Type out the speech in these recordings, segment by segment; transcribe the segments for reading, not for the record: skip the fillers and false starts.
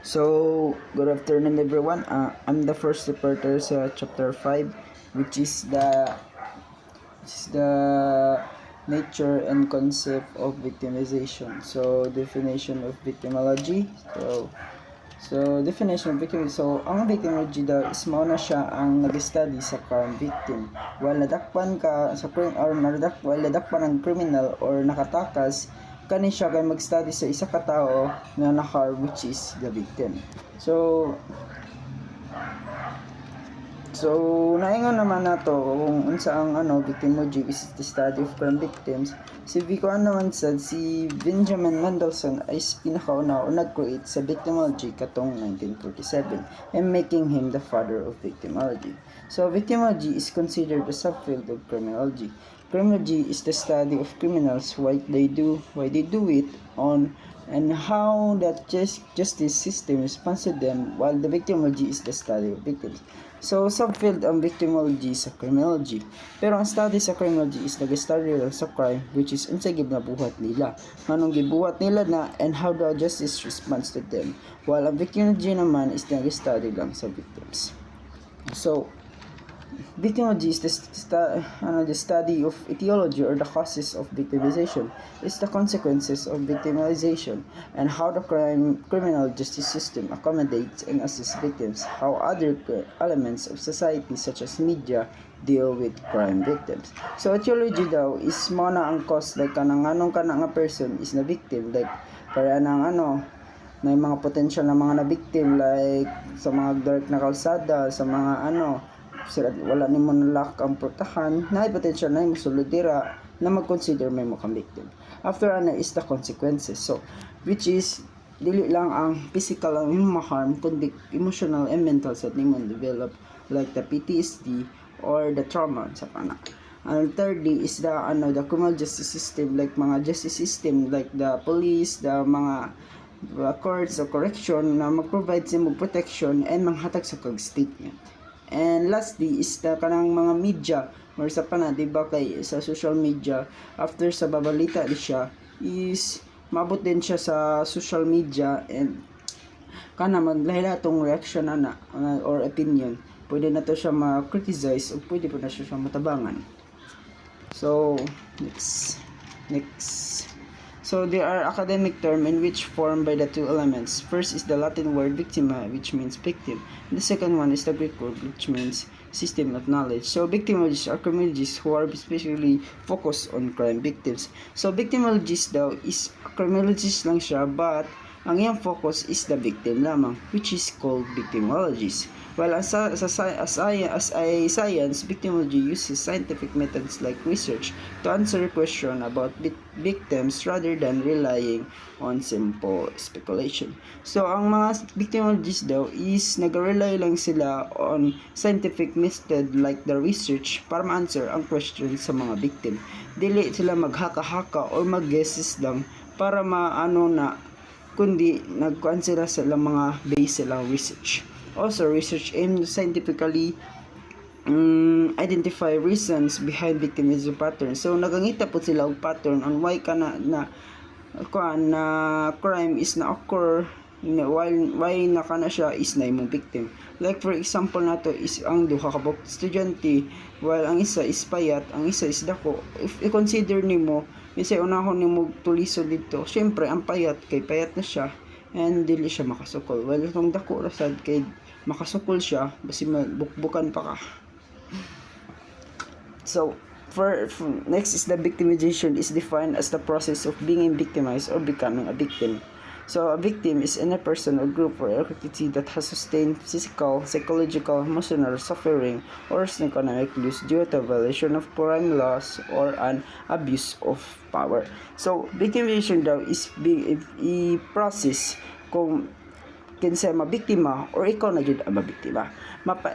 So, good afternoon everyone. I'm the first reporter sa chapter 5 which is the nature and concept of victimization. So, definition of victimology. Definition of victim. So, ang victimology daw is mao na siya ang nag-study sa crime victim. While nadakpan ka sa crime or while nadakpan ang criminal or nakatakas, kani siya kay mag-study sa isa ka tao na na-harm, which is the victim. So naingon naman nato kung unsa ang victimology is the study of crime victims. Si si Benjamin Mendelsohn ay pinakauna o nag-create sa victimology katong 1947 and making him the father of victimology. So victimology is considered a subfield of criminology. Criminology is the study of criminals, why they do it, on and how that justice system responds to them, while the victimology is the study of victims. So, subfield ang victimology sa criminology. Pero ang study sa criminology is nag-study lang sa crime, which is unsa gid nabuhat nila. Anong gibuhat nila na and how the justice responds to them. While ang victimology naman is nag-study lang sa victims. So, victimology is the study of etiology or the causes of victimization. It's the consequences of victimization and how the criminal justice system accommodates and assists victims, how other elements of society such as media deal with crime victims. So etiology daw is mo na ang cause, like kanang anong kana nga person is na victim, like para nang may mga potential na mga na victim, like sa mga dark na kalsada, sa mga wala ni mo nalak ang protahan na potential na mo sulodira na mag-consider may mo kang victim. After is the consequences, so which is dili lang ang physical ang imong harm kundi emotional and mental sa nimo develop, like the PTSD or the trauma sa pana. And thirdly is the criminal justice system, like mga justice system like the police, the mga courts of correction na mag-provide sa mo protection and manghatag sa kag statement. And lastly is the kanang mga media or sa pana, diba, kay sa social media after sa babalita di siya is mabot din siya sa social media and kana maglahi-lahatong reaction or opinion, pwede na to siya ma-criticize o pwede po na siya matabangan. So next So there are academic terms in which formed by the two elements. First is the Latin word victima, which means victim. And the second one is the Greek word, which means system of knowledge. So victimologists are criminologists who are especially focused on crime victims. So victimologist daw is criminologist lang siya, but ang iyang focus is the victim lamang, which is called victimologist. While as a science, victimology uses scientific methods like research to answer a question about victims rather than relying on simple speculation. So, ang mga victimologists daw is nag-rely lang sila on scientific method like the research para ma-answer ang question sa mga victim. Dili sila maghaka-haka or mag-guesses lang para kundi nagkuan sila sa mga base silang research. Also, research aims to scientifically identify reasons behind victimism patterns. So, nagangita po sila og pattern on why na crime is na occur, why na kana siya is na imong victim. Like for example nato is ang duha ka estudyante, while ang isa is payat, ang isa is dako. If i-consider nimo, isa unahon nimo tuliso dito, syempre ang payat kay payat na siya and dili siya makasukol, while itong dako rasad kay makasukol siya basi bukbukan pa ka. So for next is the victimization is defined as the process of being victimized or becoming a victim. So a victim is any person or group or entity that has sustained physical, psychological, emotional suffering or economic loss due to a violation of crime laws or an abuse of power. So victimization daw is a process kung kinsa mabiktima or ikaw na jud ang mabiktima.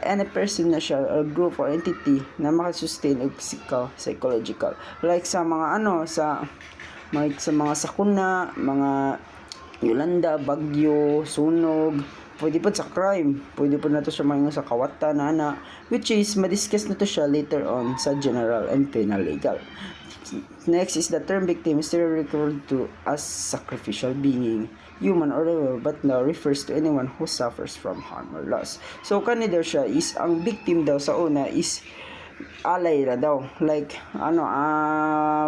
Any person na siya or group or entity na makasustain og physical, psychological, like sa mga sa mga sakuna, mga Yolanda, Bagyo, Sunog, pwede po sa crime, pwede po na to siya mga sa kawatan which is madiscuss na to siya later on sa general and penal legal. Next is the term victim is still referred to as sacrificial being, human or animal, but now refers to anyone who suffers from harm or loss. So kanina siya is ang victim daw sa una is alay ra daw, like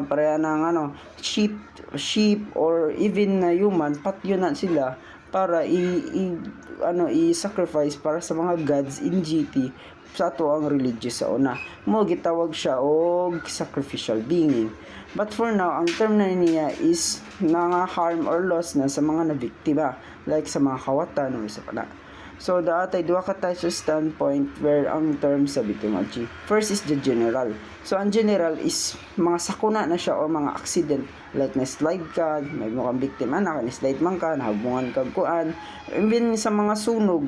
pareha ng sheep or even na human, patyo na sila para i-sacrifice para sa mga gods in GT sa ato ang religious sa una. Mo gitawag siya og sacrificial being. But for now, ang term na niya is harm or loss na sa mga nabiktima, like sa mga kawatan o sa pana. So, daatay duha ka tayo sa standpoint where ang term sa victimology. First is the general. So, ang general is mga sakuna na siya o mga accident, like na-slide ka, may mukhang biktima na, na-slide man ka, nahabungan ka kuan. Even sa mga sunog,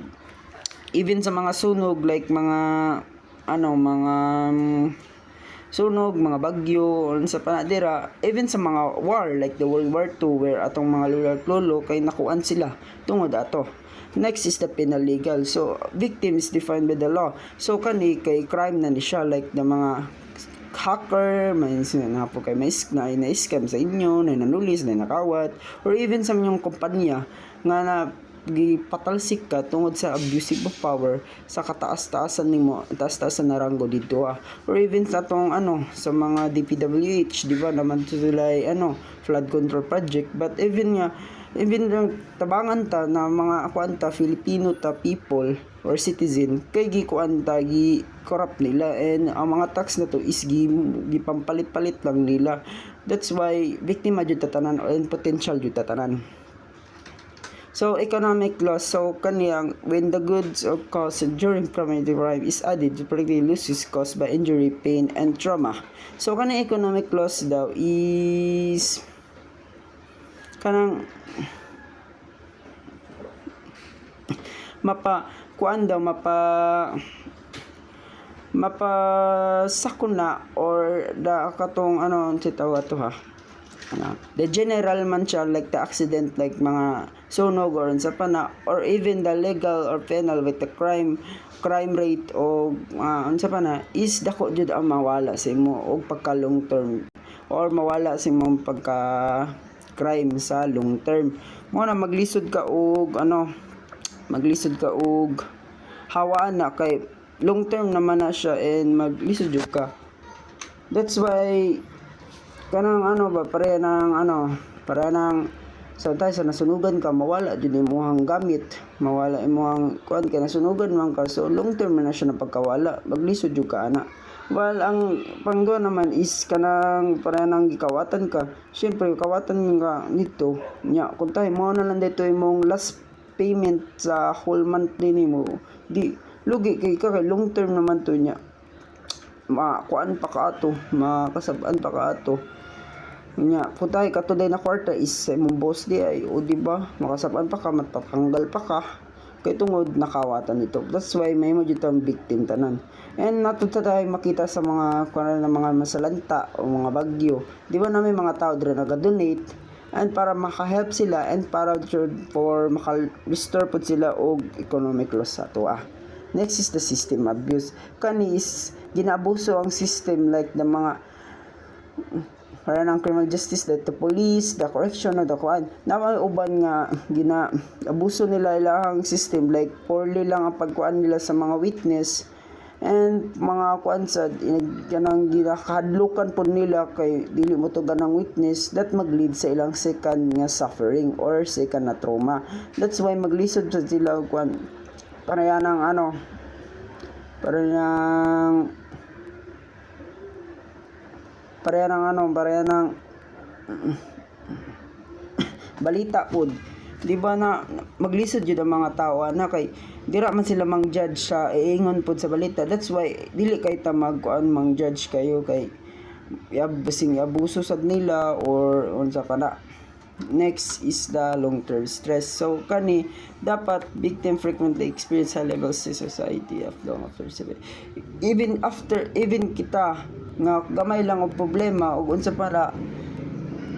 like mga sunog, mga bagyo, sa panadira, even sa mga war, like the World War II, where atong mga lolo kay nakuan sila tungod ato. Next is the penal legal. So, victim is defined by the law. So, kay crime na ni siya, like the mga hacker, may na-scam sa inyo, na nanulis, na nakawat, or even sa inyong kumpanya, nga na gipatalsik ka tungod sa abusive of power sa kataas-taasan nimo, taas-taasan na ranggo dito or even sa tong sa mga DPWH, di ba naman sila flood control project, but even tabangan ta na mga kuanta Filipino ta people or citizen kay gikuanta gi corrupt nila, and ang mga tax na to is gipampalit-palit lang nila. That's why biktima jud tatanan and potential jud tatanan. So, economic loss. So, kaniyang when the goods or cost during community crime is added to practically losses caused by injury, pain, and trauma. So, kanang economic loss daw is kanang mapasakuna or da katong titawa to ha. The general man siya, like the accident, like mga sunog or sa pana, or even the legal or penal with the crime rate o sa pana is dako jud ang mawala sa imo og pagka long term or mawala sa imong pagka crime sa long term. Mo na maglisod ka og hawaan na kay long term naman na siya, and maglisod jud ka. That's why kanang pareha ng sa tayo sa nasunugan ka, mawala jud imong gamit, mawala imong kuan kay nasunugan man ka, so long term na siya na pagkawala, maglisod jud ka ana. Well, ang panggo naman is kanang pareha nang gikawatan ka, syempre kawatan ka nito nya kun tayo mo na lang dito imong last payment sa whole month nimo, di lugi kay long term naman to nya, makuan pa ka ato, makasab-an pa ka ato nya putay katuday na kwarta is imong boss di ay o di ba makasab-an pa ka, matpatanggal pa ka kay tungod nakawatan nito. That's why may mo jud ang victim tanan, and natuto tayo makita sa mga kuan na mga masalanta o mga bagyo, di ba na may mga tao dira naga-donate and para maka-help sila and para for maka-restore pud sila og economic loss sa ato. Next is the system abuse. Kani is ginaabuso ang system, like the mga para ng criminal justice, like the police, the correction, o the kuan. Na may uban nga ginaabuso nila ilang system, like poorly lang ang pagkuan nila sa mga witness, and mga kuan sa ganang ginakahadlukan po nila kay dili mo to ganang witness, that mag-lead sa ilang second nga suffering or second na trauma. That's why maglisod sa sila kuan pareha ng balita pod, di ba na maglisod jud ang mga tao na kay dira man sila mang judge sa iingon pod sa balita. That's why dili kay ta mang judge kayo kay abuso sad nila or unsa pa na. Next is the long-term stress. So kani dapat victim frequently experience high levels in society of long after even kita nga gamay lang og problema og unsa para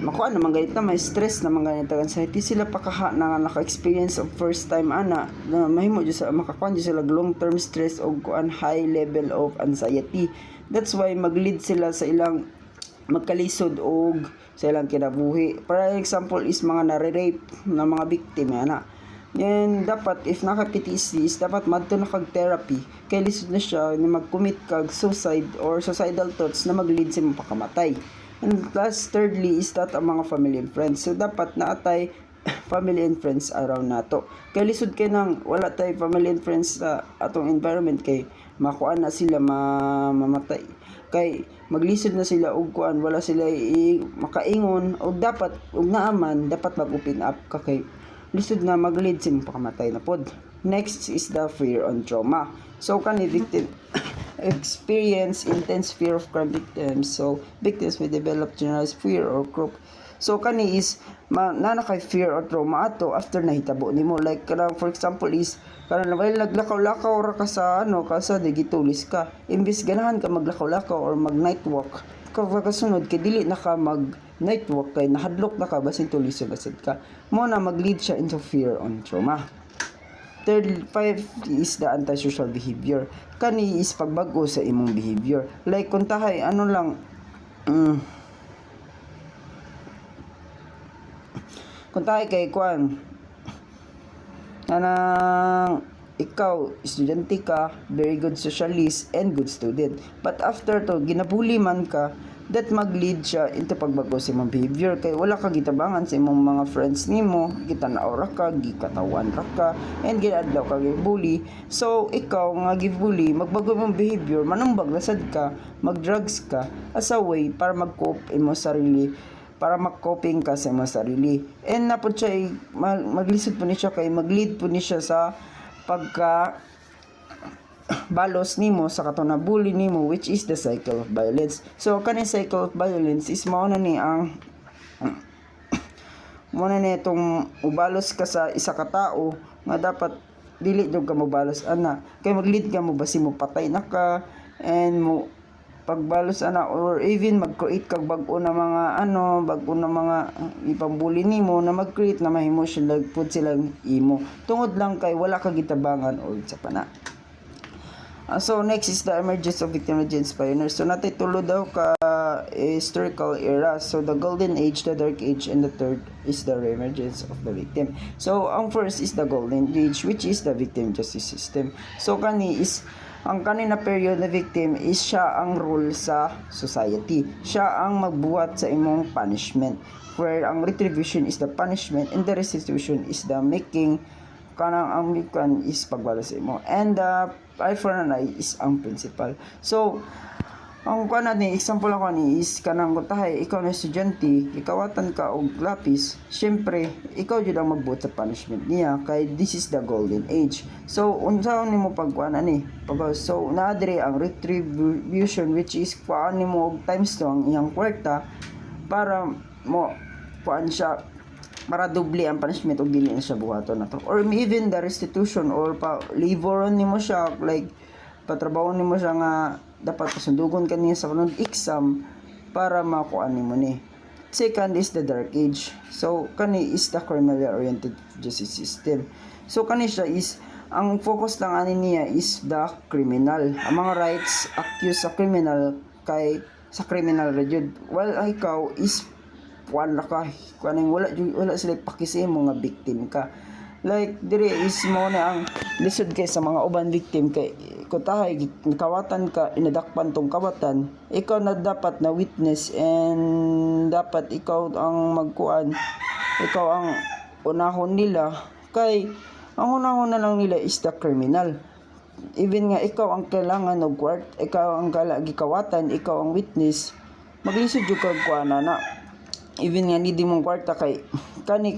makuha naman ganit na may stress naman ganit ang anxiety, sila pakaha na naka-experience of first time ana na mahimo jud sa makakuha jud sila long-term stress og kuan high level of anxiety. That's why mag-lead sila sa ilang magkalisod og sa ilang kinabuhi. For example is mga nare-rape na mga biktima na. Then dapat if naka-PTSD is dapat madto na kag therapy kay lisod na siya na mag-commit kag suicide or suicidal thoughts na mag-lead sa imong pakamatay. And last, thirdly is that ang mga family and friends. So dapat naatay family and friends around nato. Kay lisod kay nang wala tay family and friends sa atong environment kay makuan na sila mamatay. Kay maglisod na sila og kuan wala sila makaingon og dapat og naaman dapat mag-open up ka kay lisod na mag-lead sa imong pakamatay na pod. Next is the fear on trauma. So kani victim experience intense fear of crime victims. So victims may develop generalized fear or group. So kani is na kay fear or trauma ato after nahitabo nimo, like kanang for example is kanang while naglakaw-lakaw ra ka sa ka sa digitulis ka, imbis ganahan ka maglakaw-lakaw or mag night walk kasunod kay dili na ka mag night walk kay nahadlok na ka basin tulisan basad ka mo na mag-lead siya into fear on trauma. Third, 5 is the antisocial behavior. Kani is pagbago sa imong behavior. Like kung tahay kung tahay kay kuan kanang ikaw estudyante ka, very good socialist and good student, but after to ginabuli man ka, that mag-lead siya into pagbago sa imong behavior kay wala ka gitabangan sa imong mga friends nimo, gitanaw ra ka, gikatawan ra ka, and ginadlaw ka bully. So ikaw nga gibully, magbago imong behavior, manumbag lasad ka, mag-drugs ka as a way para mag-cope imong sarili, para mag-coping ka sa imong sarili. And napod siya maglisod po ni siya kay mag-lead po ni siya sa pagka balos nimo sa kato na bully nimo, which is the cycle of violence. So kaning cycle of violence is mao na ni itong ubalos ka sa isa ka tao nga dapat dili jud ka mobalos ana kay mag-lead ka mo basi mo patay na ka, and mo pagbalos ana or even mag-create kag bag-o na mga bag-o na mga ipambuli nimo na mag-create na mahimo sila pud silang imo tungod lang kay wala ka gitabangan or sa pana. So next is the emergence of victim legends pioneers. So natay tulo daw ka historical era. So the golden age, the dark age, and the third is the emergence of the victim. So ang first is the golden age, which is the victim justice system. So ang kanina period na victim is siya ang rule sa society. Siya ang magbuhat sa imong punishment, where ang retribution is the punishment and the restitution is the making kanang ang mikan is pagbalo sa imo, and the eye for an eye is ang principal. So ang kuan ni example ako ni is kanang kutahay ikaw na estudyante, ikawatan ka og lapis, syempre ikaw jud ang magbuhat sa punishment niya kay this is the golden age. So unsaon nimo pagkuan so naa diri ang retribution, which is kuan nimo og times 2 ang iyang kwarta para mo kuan siya para doble ang punishment o dili na siya buhaton na to, or even the restitution or liboron nimo siya, like patrabaho nimo siya nga dapat pasundugon kaniya sa kanang exam para makuha nimo ni. Second is the dark age. So kani is the criminally oriented justice system. So kani siya is ang focus lang ani niya is the criminal, ang mga rights accused sa criminal kay sa criminal rejud, while ang ikaw is wala ka kaning wala sila pakisi mo nga victim ka. Like dire is mo na ang lisod kay sa mga uban victim kay kutahay kawatan ka, inadakpan tong kawatan, ikaw na dapat na witness and dapat ikaw ang magkuan, ikaw ang unahon nila kay ang unahon na lang nila is the criminal. Even nga ikaw ang kailangan og court, ikaw ang gikawatan, ikaw ang witness, maglisod jud kag kuana na even nga hindi mong kwarta kay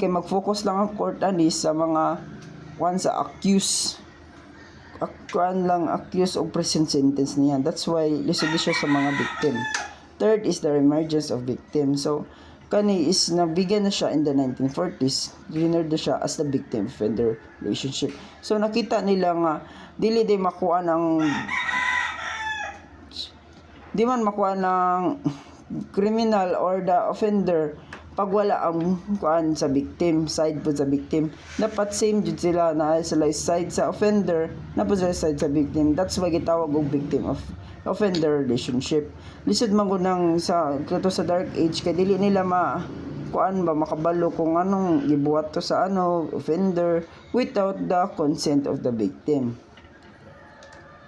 mag-focus lang ang court ani sa mga sa accused of prison sentence niya. That's why lisod siya sa mga victim. Third is the emergence of victim. So kani is nabigyan na siya in the 1940s, dinerd na siya as the victim offender relationship. So nakita nila nga di man makuha ng criminal or the offender pag wala ang kuan sa victim, side po sa victim, dapat same jud sila, na sila side sa offender, na po sila side sa victim. That's why gitawag og victim of offender relationship. Lisod man gud nang sa kato sa dark age, kay dili nila kuan ba makabalo kung anong gibuhat to sa offender without the consent of the victim.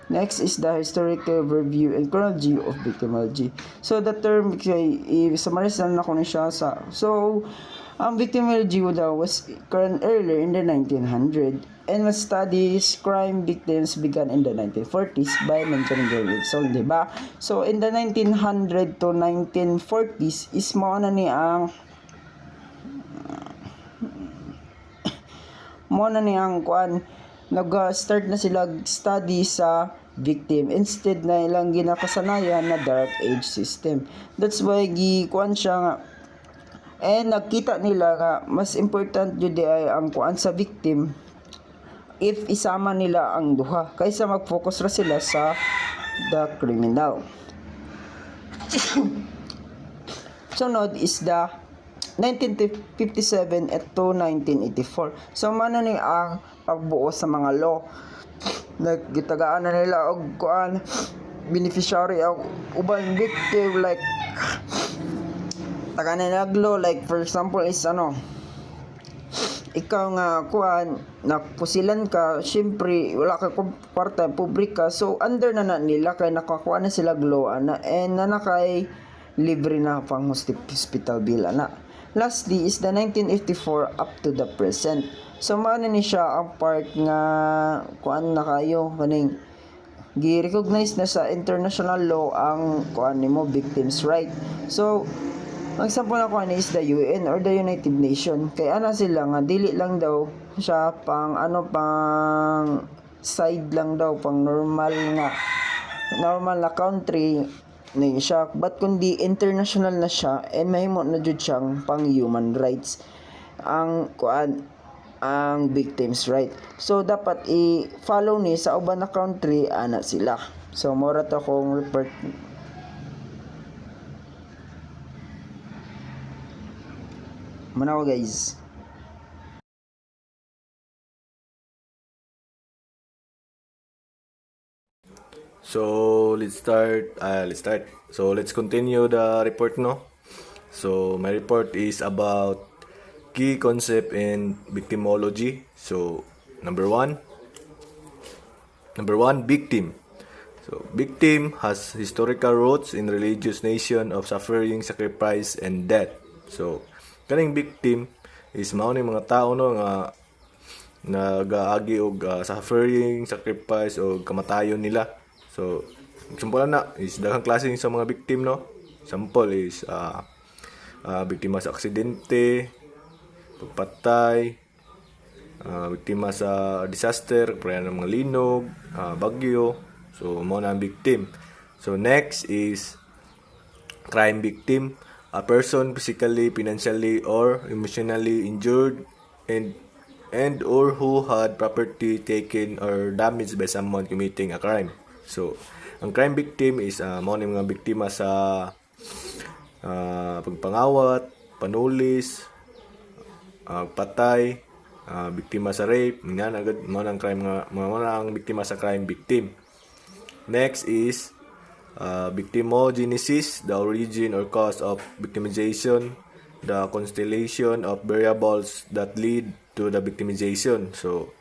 Next is the historical review and chronology of victimology. So the term, i-summarize na ko siya sa, so ang victimology was current earlier in the 1900 and was studies crime victims began in the 1940s by Benjamin Wilson, di ba? So in the 1900 to 1940s is mao na ni ang kuan, nag-start na sila study sa victim instead na ilang ginakasanayan na dark age system. That's why kuan siya nga, and nakita nila nga mas important jud ay ang kuan sa victim if isama nila ang duha kaysa mag-focus ra sila sa the criminal. Sunod is the 1957 at to 1984. So mano ni ang pagbuo sa mga law. Nagitagaan na nila og kuan beneficiary og ubang victim, like tagana naglo, like for example is ikaw nga kuan napusilan ka, syempre wala ka kwarta, publika, so under na nila kay nakakuha na sila glow na, and na kay libre na pang hospital bill na. Lastly is the 1984 up to the present. So mano ni siya ang part nga kuan na kayo kaning gi-recognize na sa international law ang kuan nimo victims right. So ang example na kuan is the UN or the United Nations. Kay ana sila nga dili lang daw siya pang pang side lang daw, pang normal na country na siya, but kundi international na siya and mahimo na jud siyang pang human rights ang kuan, ang victims right. So dapat i-follow ni sa uban na country ana sila. So mora to kong report. Manaw guys. So let's start. So let's continue the report, no. So my report is about key concept in victimology. So number one, victim. So victim has historical roots in religious nation of suffering, sacrifice, and death. So kaning victim is mao ni mga tao no nga nagaagi og suffering, sacrifice o kamatayon nila. So example na is daghang klase sa mga victim, no. Example is biktima sa aksidente, pagpatay, biktima sa disaster, prayan ng mga linog, bagyo. So mao na ang victim. So next is crime victim, a person physically, financially, or emotionally injured and or who had property taken or damaged by someone committing a crime. So ang crime victim is mao ni mga biktima sa pagpangawat, panulis, patay, biktima sa rape, nga agad mao ang crime nga mao ang biktima sa crime victim. Next is victimogenesis, the origin or cause of victimization, the constellation of variables that lead to the victimization. So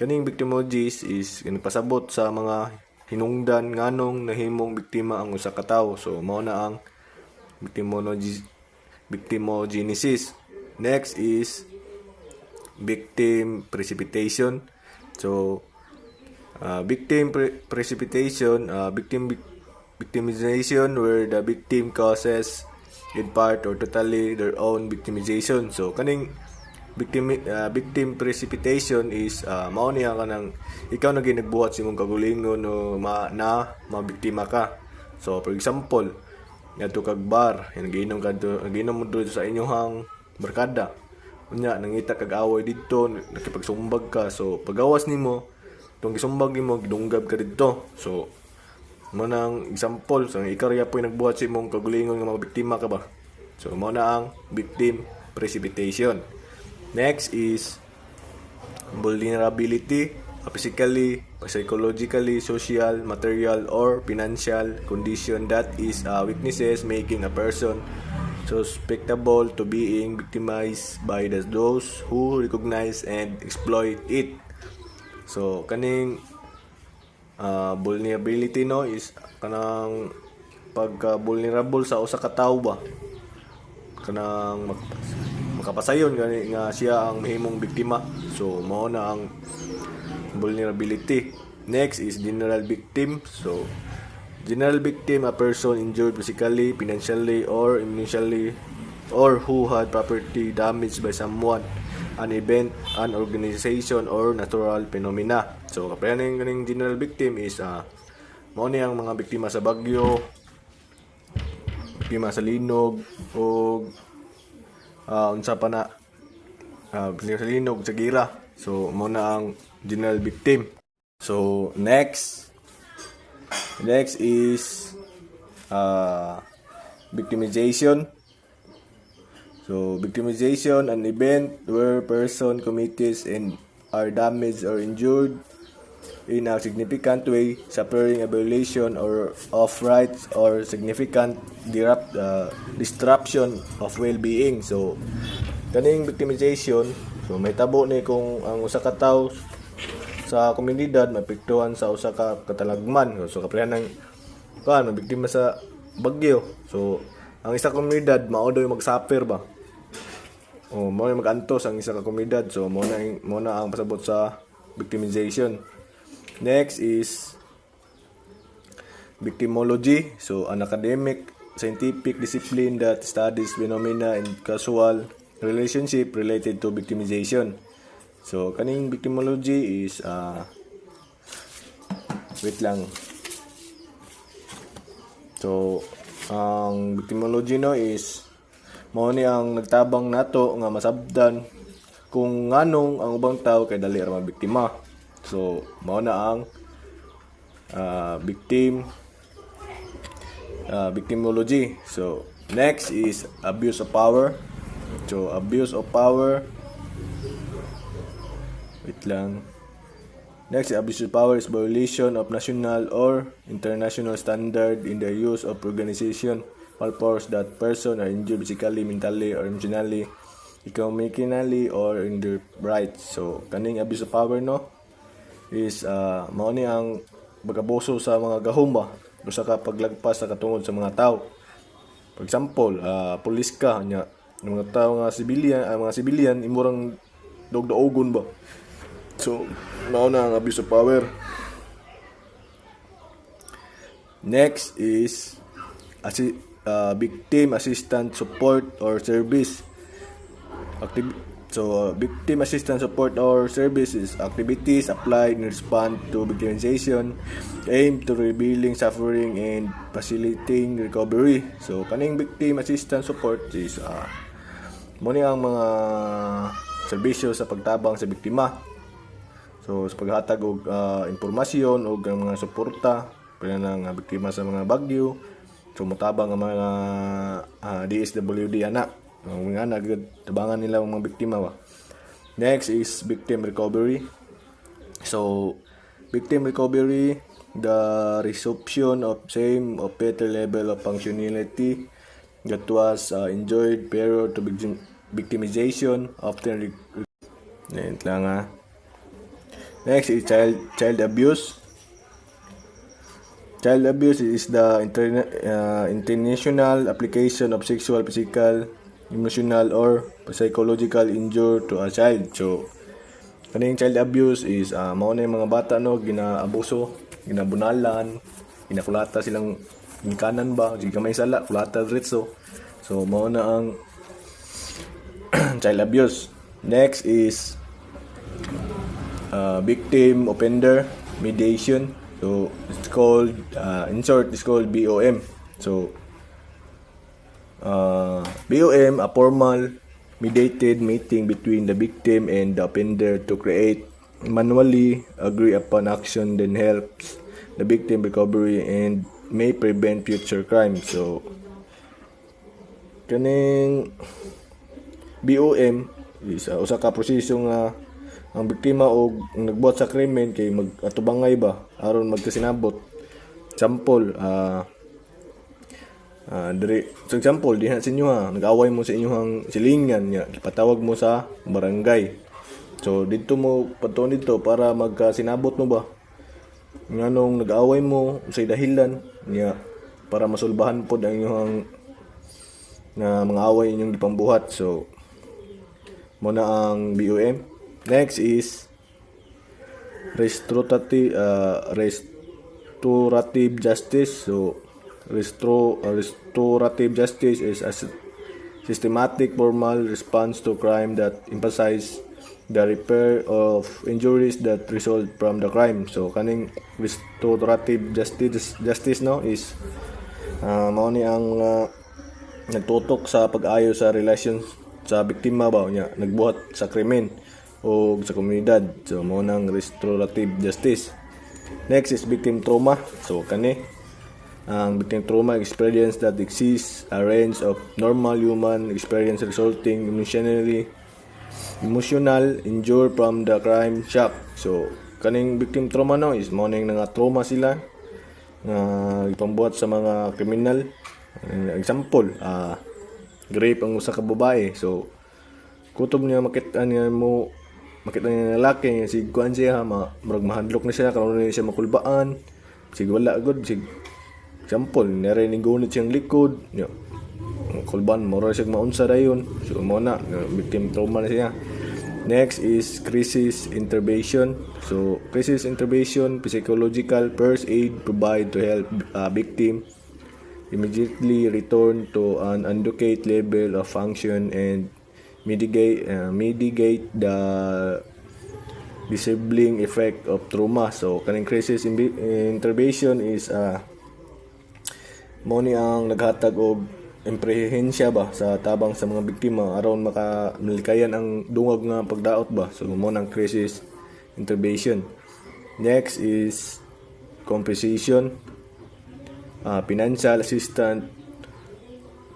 kaning victimogenesis is pasabot sa mga hinungdan nganong nahimong biktima ang usa ka tawo. So mao na ang victimogenesis. Next is victim precipitation. So victim precipitation, victimization where the victim causes in part or totally their own victimization. So kaning victim precipitation is mao niya kanang ikaw na ginagbuhat sa imong kagulingon o mabiktima ka. So for example, ngadto kag bar, giinom mo dito sa inyong barkada. Unya nangita kag away didto, nakipagsumbag ka. So pagawas nimo, tong gisumbag nimo gidunggab ka didto. So mo nang example, so ikaw ra po'y nagbuhat sa imong kagulingon nga mga biktima ka ba. So mao na ang victim precipitation. Next is vulnerability, physically, psychologically, social, material, or financial condition that is weaknesses making a person susceptible to being victimized by those who recognize and exploit it. So kaning vulnerability no is kanang pagka vulnerable sa usa ka tawo ba, kanang makapasayon gani nga siya ang mahimong biktima. So mao na ang vulnerability. Next is general victim. So general victim, a person injured physically, financially, or emotionally, or who had property damaged by someone, an event, an organization, or natural phenomena. So kapayaning ganing general victim is mao ni ang mga biktima sa bagyo, biktima sa linog, o unsa pa na biktima sa linog, sa gira. So mao na ang general victim. So next is victimization. So victimization, an event where person commits and are damaged or injured in a significant way, suffering a violation or of rights or significant disruption of well-being. So kaning victimization, so may tabo ni kung ang usa ka tawo sa komunidad mapektuhan sa usa ka katalagman. So kaparehan ng mabiktima sa bagyo. So ang isa ka komunidad mao daw mag-suffer ba, o mao mag-antos ang isa ka komunidad. So mao na ang pasabot sa victimization. Next is victimology. So an academic scientific discipline that studies phenomena and causal relationship related to victimization. So kaning victimology is wait lang. So ang victimology no is mao ni ang nagtabang nato nga masabdan kung nganong ang ubang tao kay dali ra mabiktima. So mao na ang victimology. So next is abuse of power. So abuse of power, wait lang. Next, abuse of power is violation of national or international standard in the use of organization or force that person are injured physically, mentally, or emotionally, economically, or in their rights. So kaning abuse of power no is mao ni ang pag-abuso sa mga gahom ba, usa ka paglagpas sa katungod sa mga tao. For example, pulis ka nya mga tao nga mga civilian imurang dogdaogon ba. So mao na ang abuse of power. Next is victim assistance support or service. Victim assistance support or services activities applied in response to victimization aimed to revealing suffering and facilitating recovery. So kaning victim assistance support is muna ang mga serbisyo sa pagtabang sa biktima. So sa paghatag og impormasyon o mga suporta para ng biktima sa mga bagyo. So motabang ang mga DSWD anak. Mga tabangan nila ang mga biktima ba. Next is victim recovery. So victim recovery, the resumption of same or better level of functionality that was enjoyed prior to victimization often Next is child abuse. Child abuse is the intentional application of sexual, physical, emotional, or psychological injury to a child. So kaning child abuse is mao na yung mga bata no ginaabuso, ginabunalan, ginakulata silang kanan ba, di kamay sala, kulata diretso. So mao na ang child abuse. Next is victim offender mediation. So it's called in short it's called BOM. So BOM, a formal mediated meeting between the victim and the offender to create manually agree upon action that helps the victim recovery and may prevent future crime. So kaning BOM is usa ka proseso nga ang biktima o nagbuhat sa krimen kay mag-atubangay ba aron magkasinabot. Example, for example, diha sa inyo nag-away mo sa inyong silingan niya, ipatawag mo sa barangay. So dito mo patuon dito para magkasinabot mo ba nganong nag-away mo sa dahilan niya para masulbahan pod ang inyong na mga away inyong gipambuhat. So mo na ang BOM. Next is restorative justice. So restorative justice is a systematic formal response to crime that emphasize the repair of injuries that result from the crime. So kaning restorative justice no is mao ni ang nagtutok sa pag-ayo sa relasyon sa biktima ba niya nagbuhat sa krimen o sa komunidad. So mao nang restorative justice. Next is victim trauma. So kani ang victim trauma experience that exists a range of normal human experience resulting emotional injury from the crime shock. So kaning victim trauma no is mao ning nga trauma sila nga ipambuhat sa mga kriminal. Example, grape ang usa ka babae. So kutob niya makita niya lalaki niya si kuan siya murag mahadlok na siya karon niya siya makulbaan. Sig wala gud sig example, narinig gunit siyang likod. Niya kulban mura siya maunsa dayon. So mo na victim trauma na siya. Next is crisis intervention. So crisis intervention, psychological first aid provide to help victim immediately return to an adequate level of function and mitigate the disabling effect of trauma. So kaning crisis intervention is mo ni ang naghatag og imprehensya ba sa tabang sa mga biktima aron makalikayan ang dungog nga pagdaot ba. So mo nang crisis intervention. Next is compensation. Financial assistance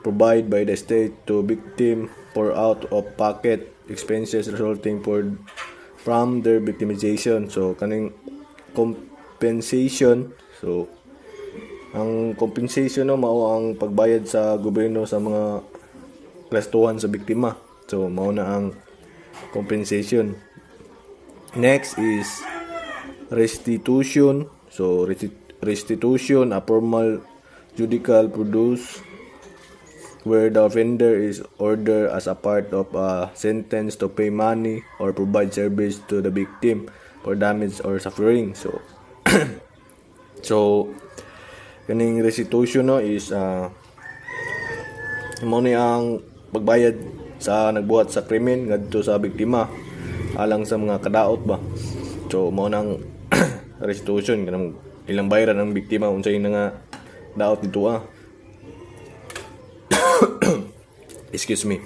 provided by the state to victim for out-of-pocket expenses resulting from their victimization. So kaning compensation. So ang compensation no mao ang pagbayad sa gobyerno sa mga gastuhan sa biktima. So mao na ang compensation. Next is restitution. So restitution, a formal judicial produce where the offender is ordered as a part of a sentence to pay money or provide service to the victim for damage or suffering. So so kaning restitution no is mo ni ang pagbayad sa nagbuhat sa krimen ngadto sa biktima alang sa mga kadaot ba. So mo nang restitution kanang ilang bayaran ang biktima unsay nga daot dito excuse me.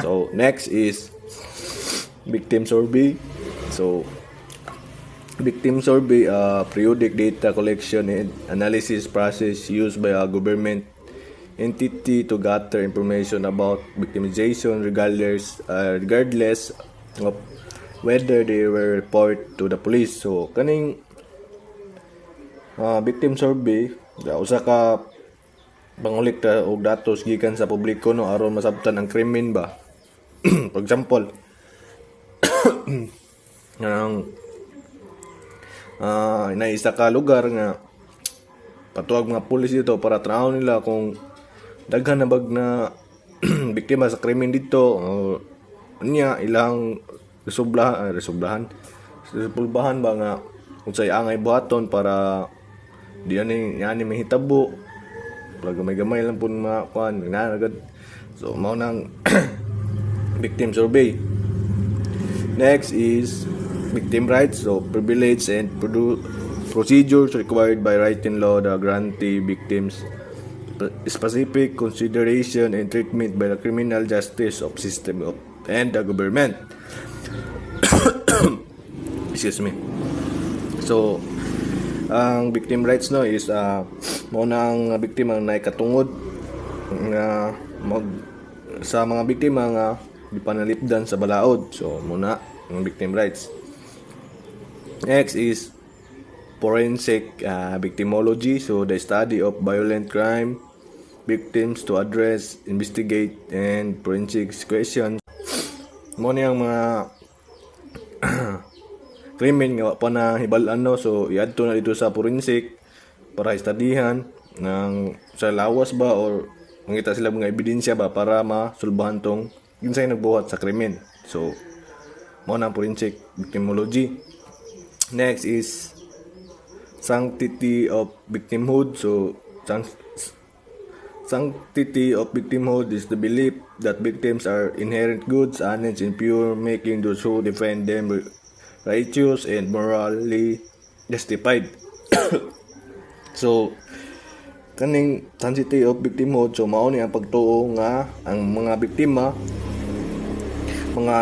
So next is victim survey. So victim survey, periodic data collection and analysis process used by a government entity to gather information about victimization regardless of whether they were reported to the police. So kaning victim survey usa ka pangolekta og datos gikan sa publiko no aron masabtan ang krimen ba. For example, naisa ka lugar nga patuwag mga pulis dito para tanawon nila kung daghan na bag na biktima sa krimen dito niya ilang resolbahan ba nga unsay angay buhaton para di ani mahitabo pag gamay lang pun mga kuan agad. So mao nang victim survey. Next is victim rights. So privilege and procedures required by writing law that grantee victims specific consideration and treatment by the criminal justice of system and the government. Excuse me. So ang victim rights no is mo na ang biktima na ikatungod nga sa mga biktima nga gipanalipdan sa balaod. So muna ang victim rights. Next is forensic victimology, so the study of violent crime victims to address, investigate, and forensic questions. Mo niyang mga krimen nga pa na hibalan, no? So iadto na dito sa forensic para istadihan ng sa lawas ba or mangita sila mga ebidensya ba para masulbahan tong kinsay nagbuhat sa krimen. So mo na forensic victimology. Next is sanctity of victimhood. So sanctity of victimhood is the belief that victims are inherent goods, honest and pure, making those who defend them righteous and morally justified. So kaning sanctity of victimhood, so mao ni ang pagtuo nga ang mga biktima mga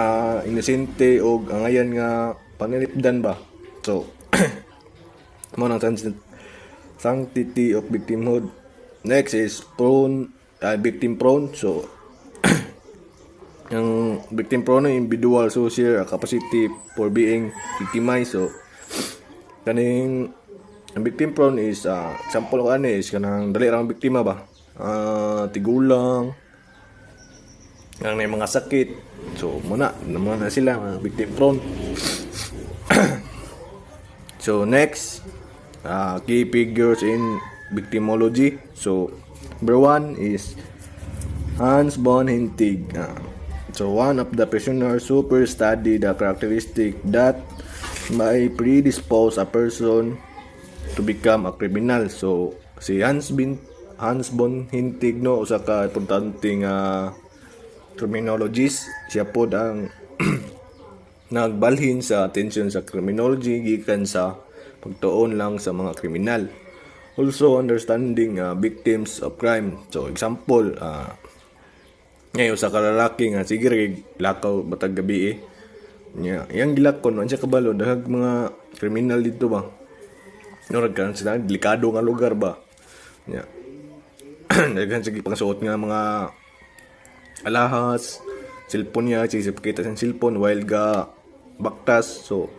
inosente o angayan nga panilipdan ba. So mo nang sanctity of victimhood. Next is victim prone. So ang victim prone na individual so share a capacity for being victimized. So kaning ang victim prone is example ko ani is kanang dali ra ang biktima ba, tigulang ang may mga sakit. So muna na sila mga victim prone. So next, key figures in victimology. So number 1 is Hans von Hintig. So one of the prisoners who first studied the characteristic that may predispose a person to become a criminal. So si Hans von Hintig, no, usa ka importanteng criminologist. Siya pod ang nagbalhin sa atensyon sa criminology gikan sa pagtuon lang sa mga kriminal. Also understanding victims of crime. So example, ngayon sa kalalaki nga sige lakaw batag gabi yang gilakon man siya kabalo dahag mga kriminal dito ba. No nagkan sila delikado nga lugar ba. Nya. Daghan sige pangsuot nga mga alahas, cellphone niya, sisipakita sa cellphone while ga baktas. So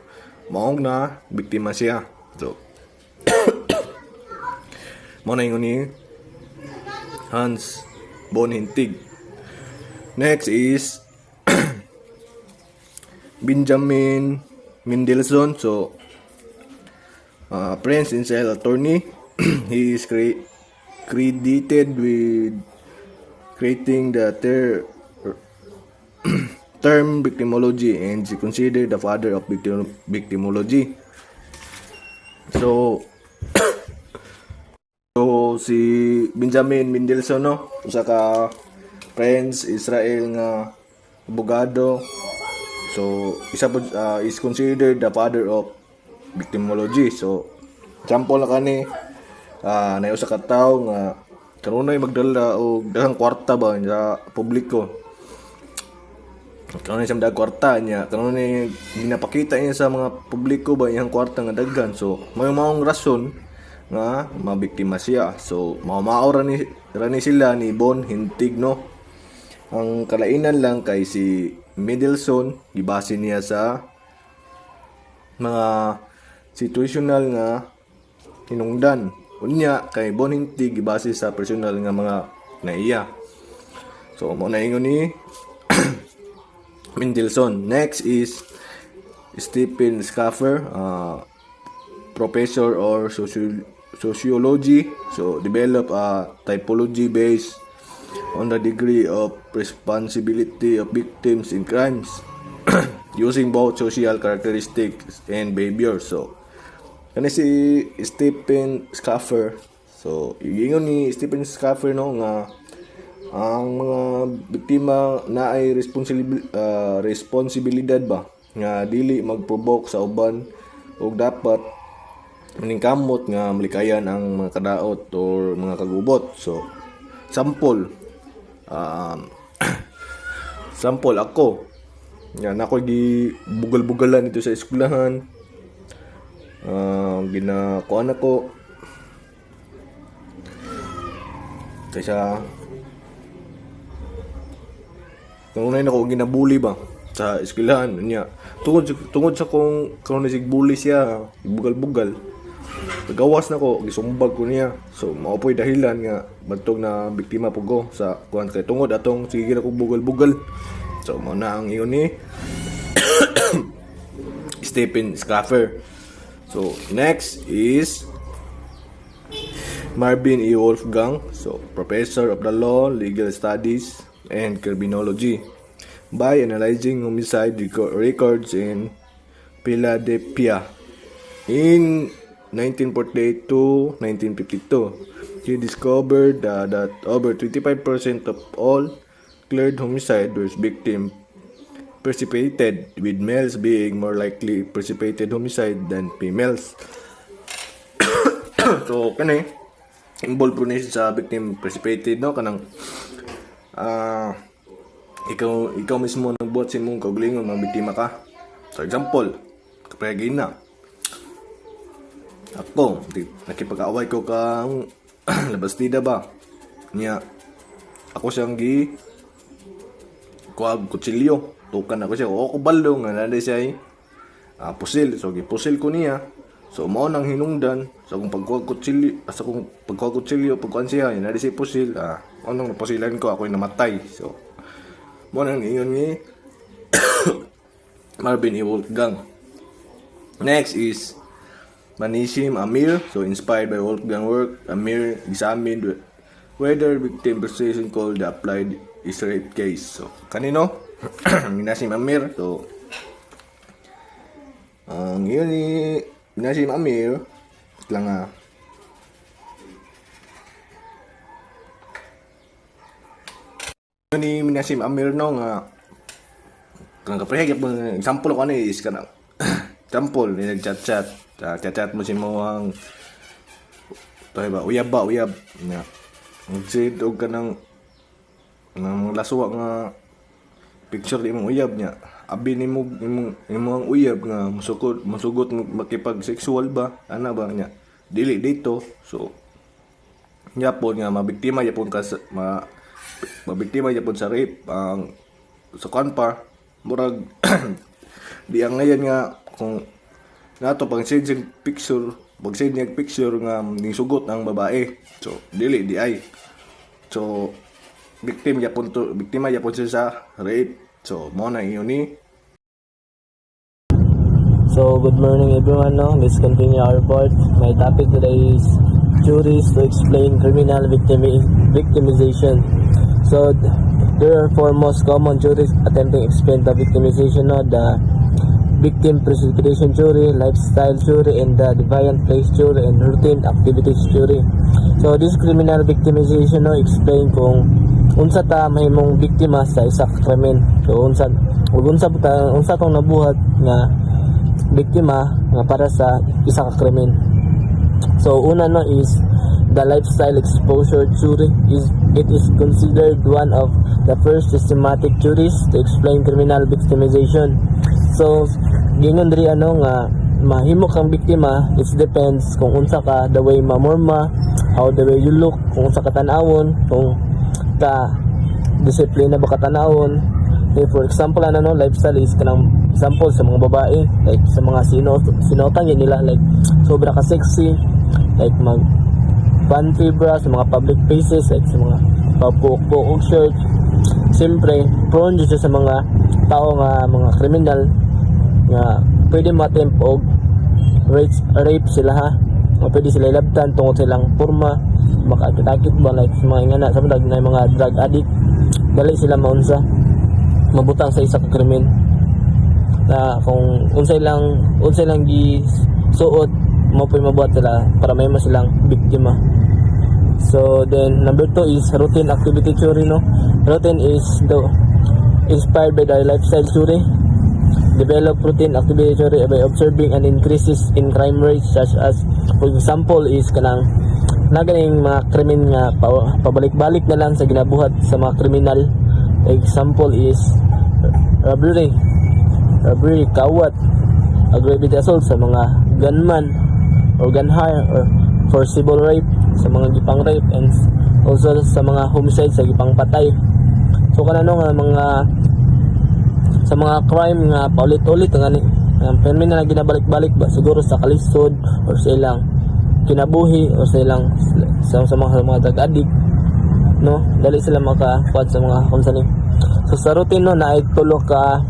maong na biktima siya. So mo na yung ni Hans von Hintig. Next is Benjamin Mendelssohn. So Prince and Cell attorney. He is credited with creating the term victimology and is considered the father of victimology. So si Benjamin Mendelssohn, no, usa ka French Israel nga abogado. So isa po is considered the father of victimology. So example na kani na usa ka tawo nga kanunay magdala og daghang kwarta ba sa publiko. Kanunay sa daghang kwarta niya, kanunay ginapakita niya sa mga publiko ba iyang kwarta nga daghan. So may maong rason nga mabiktima siya. So mao ni sila ni Von Hintig, no. Ang kalainan lang kay si Mendelssohn gibase niya sa mga situational nga hinungdan. Unya kay Von Hintig gibase sa personal nga mga naiya. So mo na ingon ni Mendelssohn. Next is Stephen Schaffer, professor or sociology. So develop a typology based on the degree of responsibility of victims in crimes using both social characteristics and behavior. So kani si Stephen Schaffer. So ingon ni Stephen Schaffer, no, nga ang mga biktima na ay responsibilidad ba nga dili mag-provoke sa uban ug dapat maningkamot nga malikayan ang mga kadaot or mga kagubot. So sample ako yan ako gi bugal-bugalan dito sa eskwelahan. Ginakuan ako kaysa Kung unay na ko ginabuli ba sa eskwelahan niya. Tungod sa kung karon sig bully siya, bugal-bugal. Nagawas na ko, gisumbag ko niya. So mao po'y dahilan nga bagtog na biktima po ko sa kuan kay tungod atong sige na ko bugal-bugal. So mao na ang iyon ni Stephen Scaffer. So next is Marvin E. Wolfgang, so professor of the law, legal studies, and criminology. By analyzing homicide records in Philadelphia in 1948 to 1952, he discovered that over 25% of all cleared homicide was victim precipitated, with males being more likely precipitated homicide than females. So kani involved po niya sa victim precipitated, no, kanang ikaw mismo nagbuhat sa imong kaugalingon, mga biktima ka. For example, kapag na ako, nakipag-away ko kang labastida ba niya, ako siyang kuwag kutsilyo, tukan ako siya, o kubalo nga nada siya pusil, so gipusil ko niya. So mao nang hinungdan sa kung pagkuwag kutsilyo, pagkuhan siya, nada siya pusil, anong napusilan ko, ako'y namatay. So mo nang iyon ni Marvin E. Wolfgang. Next is Manisim Amir. So inspired by Wolfgang work, Amir examined whether victim persuasion called the applied is rape case. So kanino? Manisim Amir. So ang iyon ni Manisim Amir lang ni Minasim Amir no nga kanang kaprehag po example ko ani is kanang example ni nagchat-chat mo si mo ang tayo ba uyab na nagsid og kanang laswa nga picture di mong uyab niya abi nimo ang uyab nga musugot makipag sexual ba ana ba niya dili dito. So yapon nga mabiktima yapon ka mabiktima yapon sa rape ang sa kanpa murag di ang ngayon nga kung nato pag send picture nga ning sugot ang babae, so dili di ay, so biktima yapon siya sa rape. So mo na iyon ni. So good morning everyone, no? Let's continue our report. My topic today is juries to explain criminal victimization. So there are four most common juries attempting to explain the victimization, no? The victim precipitation jury, lifestyle jury, and the deviant place jury, and routine activities jury. So this criminal victimization, no, explain kung unsa ta mahimong biktima sa isa ka krimen. So unsa tong nabuhat nga biktima nga para sa isa ka krimen. So una, no, is the lifestyle exposure jury. It is considered one of the first systematic juries to explain criminal victimization. So gingon diri nga mahimo kang biktima, it depends kung unsa ka, the way mamorma, how the way you look, kung unsa ka tan-awon, kung ka disiplina ba ka tan-awon. For example, lifestyle is kanang example sa mga babae, like sa mga sinuotan nila, like sobra ka sexy, like mag panty bra sa mga public places, like sa mga pagpukpuk shirt. Siyempre, prone dito sa mga tao nga mga kriminal nga pwede ma-attempt og rape sila, ha, o pwede sila ilabtan tungod silang porma, makakitakit ba, like sa mga ingana sa mga drug addict, dali sila maunsa mabutang sa isa ka krimen na kung unsay lang gisuot mo pwede mabuhat sila para may silang biktima. So then number 2 is routine activity jury, no? Routine is inspired by the lifestyle jury. Develop routine activity jury by observing an increases in crime rates, such as for example is kanang naganing mga krimen nga pabalik-balik na lang sa ginabuhat sa mga kriminal. Example is robbery, kawat, aggravated assault sa mga gunman or gun hire, or forcible rape sa mga gipang rape, and also sa mga homicide sa gipang patay. So kanano nga mga sa mga crime nga paulit-ulit nga ni ang permi na ginabalik-balik ba siguro sa kalisod or sa ilang kinabuhi o sa ilang sa mga drug addict, no, dali sila makakuad sa mga kung saan. So sa routine no na ay tulo ka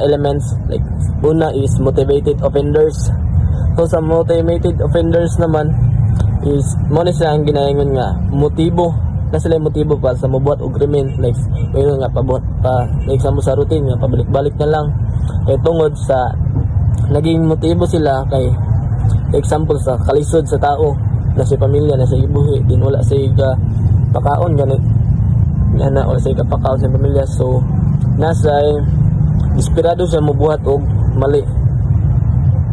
elements. Like una is motivated offenders. So sa motivated offenders naman is mo ni sila ang ginaingon nga motibo na sila yung motibo pa sa mabuhat og krimen, like mayroon nga pabuhat pa like sa routine nga pabalik-balik na lang kay tungod sa naging motibo sila kay example sa kalisod sa tao na si pamilya na sa ibuhi din wala sa ka pakaon gani na wala sa ka pakaon sa pamilya, so nasa desperado siya mabuhat og mali,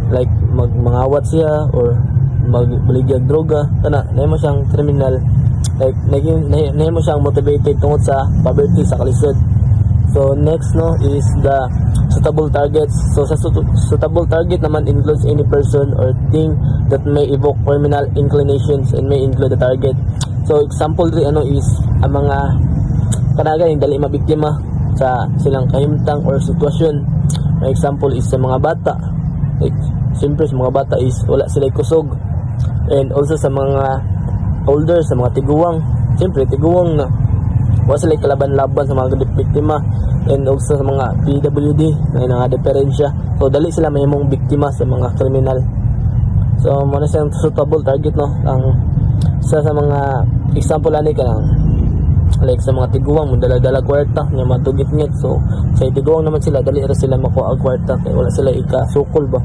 like mangawat siya or magbaligya droga kana nahimo siyang criminal, like nahimo siyang motivated tungod sa poverty sa kalisod. So next no is the suitable targets. So sa suitable target naman includes any person or thing that may evoke criminal inclinations and may include the target. So example ri ano is ang mga kanaga yung dali mabiktima sa silang kahimtang or sitwasyon. Ang example is sa mga bata, like siyempre sa mga bata is wala sila kusog, and also sa mga older, sa mga tiguwang, siyempre tiguwang na wala sila kalaban-laban sa mga biktima, and also sa mga PWD na nga diferensya, so dali sila mahimong biktima sa mga kriminal. So muna siyang suitable target no. Ang sa mga example ani ka like sa mga tiguwang mo dala-dala kwarta nga matugit-ngit, so sa tiguwang naman sila dali ra sila makuha og kwarta kay wala sila ikasukol ba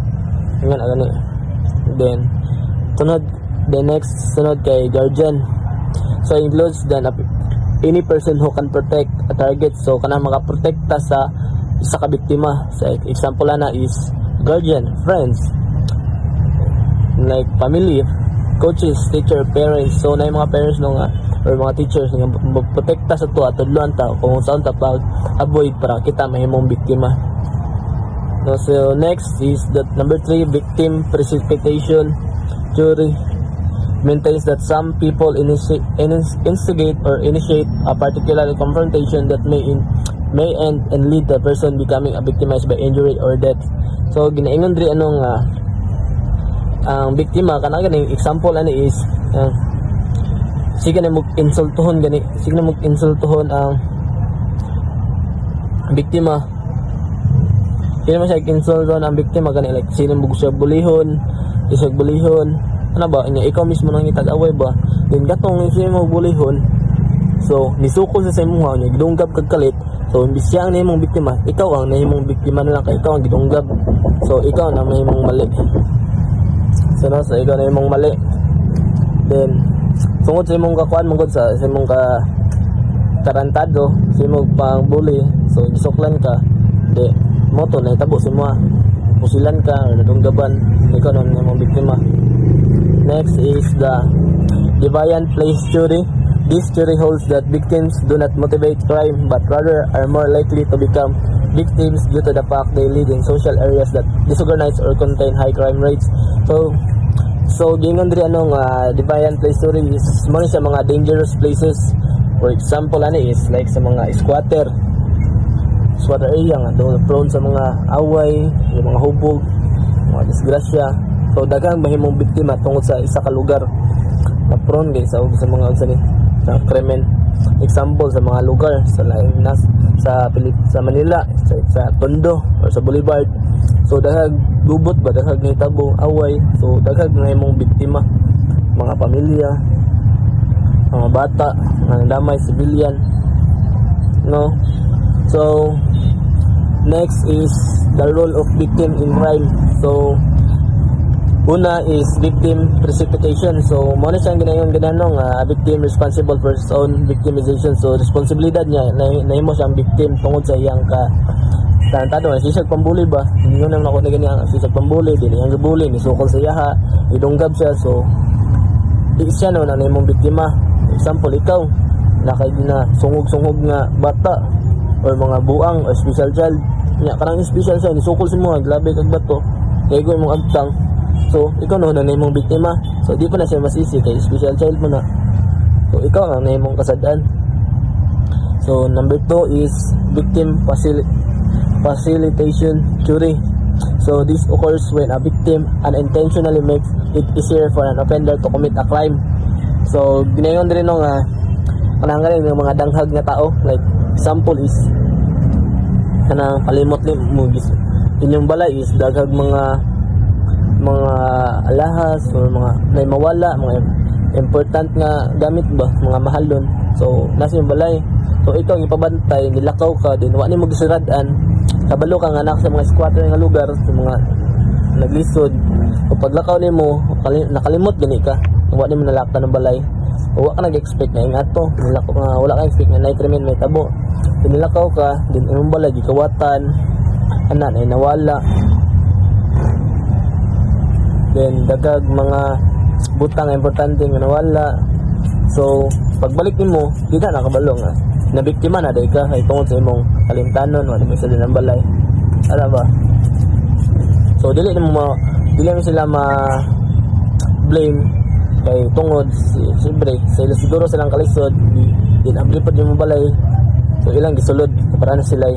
nga gani. Then the next sunod kay guardian. So includes then any person who can protect a target, so kana makaprotekta sa isa ka biktima. Sa example na is guardian, friends, like family, coaches, teacher, parents. So na yung mga parents no nga or mga teachers nga magprotekta sa to at tudloan ta kung saan ta pag avoid para kita mahimong biktima. No, so next is that number 3, victim precipitation theory maintains that some people instigate or initiate a particular confrontation that may end and lead the person becoming victimized by injury or death. So ginaingon diri anong ang biktima kana gani example ani is sige na mag-insultuhon ang biktima. Kaya mo siya insultuhon ang biktima gani like sino mo siya bulihon, isog bulihon. Ano ba, ikaw mismo nang itag-away ba? Then gatong siya mo bulihon. So, nisukol sa imuha niya, gidunggab kag kalit. So, imbis siya ang nahimong biktima, ikaw ang nahimong biktima na lang kay ikaw ang gidunggab. So, ikaw ang nahimong mali. So, ikaw na himong mali. Then, tungod sa imong kakuan mong sa imong tarantado, sa imong pang bully, so, isuklan ka, di, moto na itabo sa imuha. Pusilan ka, or nadunggaban, ikaw na nahimong biktima. Next is the deviant place theory. This theory holds that victims do not motivate crime but rather are more likely to become victims due to the fact they live in social areas that disorganized or contain high crime rates. So gingon diri anong deviant place theory is mo sa mga dangerous places. For example ani is like sa mga squatter area nga prone sa mga away, yung mga hubog, mga disgrasya. So daghang mahimong biktima tungod sa isa ka lugar na prone guys sa mga sa krimen. Example sa mga lugar sa sa Manila, sa Tondo or sa Boulevard. So daghang gubot ba, daghang nahitabo away. So daghang mahimong biktima, mga pamilya, mga bata, mga damay civilian, no. So next is the role of victim in crime. So una is victim precipitation. So mo na siyang ginanong victim responsible for his own victimization. So responsibilidad niya nahimo siyang victim tungod sa iyang tarantado na sisag pambuli ba. Yun ang nakuha na ganyan sisag pambuli, dili ang gibuli ni sukol sa iyaha, idunggab siya. So siya no na nahimong biktima. Example ikaw nakay na sungog nga bata or mga buang or special child nya karang special child ni sukol sa mga grabe kag bato kay ko imong agtang. So, ikaw na nahimong biktima. So, di pa na siya masisi kay special child mo na. So, ikaw na nahimong kasadaan. So number 2 is victim facilitation jury. So this occurs when a victim unintentionally makes it easier for an offender to commit a crime. So ginayon din no nga kanang ng mga danghag nga tao, like example is kanang palimot mo inyong balay is daghag mga alahas or mga may mawala, mga important nga gamit ba, mga mahalon. So nasa yung balay, so ikaw ipabantay, nilakaw ka din, wa nimo gisiradan, kabalo ka nga anak sa mga squatter nga lugar, sa mga naglisod. O paglakaw nimo nakalimot gani ka, wa nimo nalaktan ng balay, o wa ka nag-expect na ingato, nilakaw nga, wala ka expect na krimen may tabo, nilakaw ka din imong balay gikawatan ana ay nawala. Then dagag mga butang importante nga nawala. So pagbalik nimo di na nakabalo nga nabiktima na day ka kay tungod sa imong kalimtanon wala mo sila ng balay, ala ba? So dili mo sila ma blame kay tungod siyempre sila siguro silang kalisod din amplipod yung balay, so ilang gisulod para na sila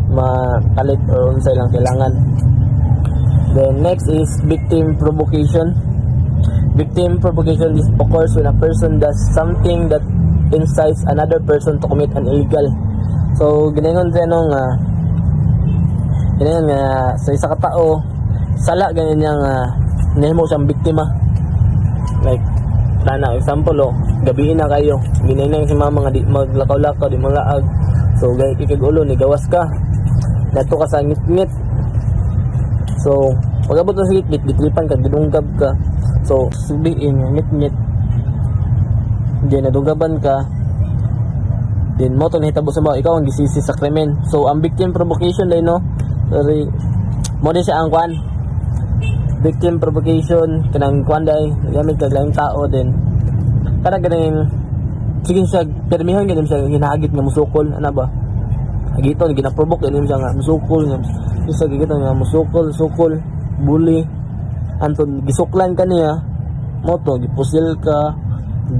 makalit or unsa ilang kailangan. Then next is victim provocation. Victim provocation is occurs when a person does something that incites another person to commit an illegal. So ginayon sa ginayon nga sa isa ka tao sala ganyan nga nahimo siyang biktima. Like example gabiin na kayo, ginayon si mama nga di maglakaw-lakaw, di malaag. So gay kigulo ni gawas ka. Dato ka sa ngit-ngit. So pagabot sa ngit-ngit, ditripan ka, gidunggab ka. So subiin ngit-ngit. Di nadunggaban ka. Then mo to nahitabo sa mga ikaw ang gisisi sa krimen. So ang victim provocation day no. Sorry. Mo din siya ang kwan. Victim provocation kanang kwan day gamit kag laing tao din. Kana ganing sige siya permihon ganin siya hinahagit nga musukol ana ba? Agiton ginaprovoke ganin siya nga musukol nga isa gigiton nga musukol bully anton gisuklan kaniya mo to gipusil ka,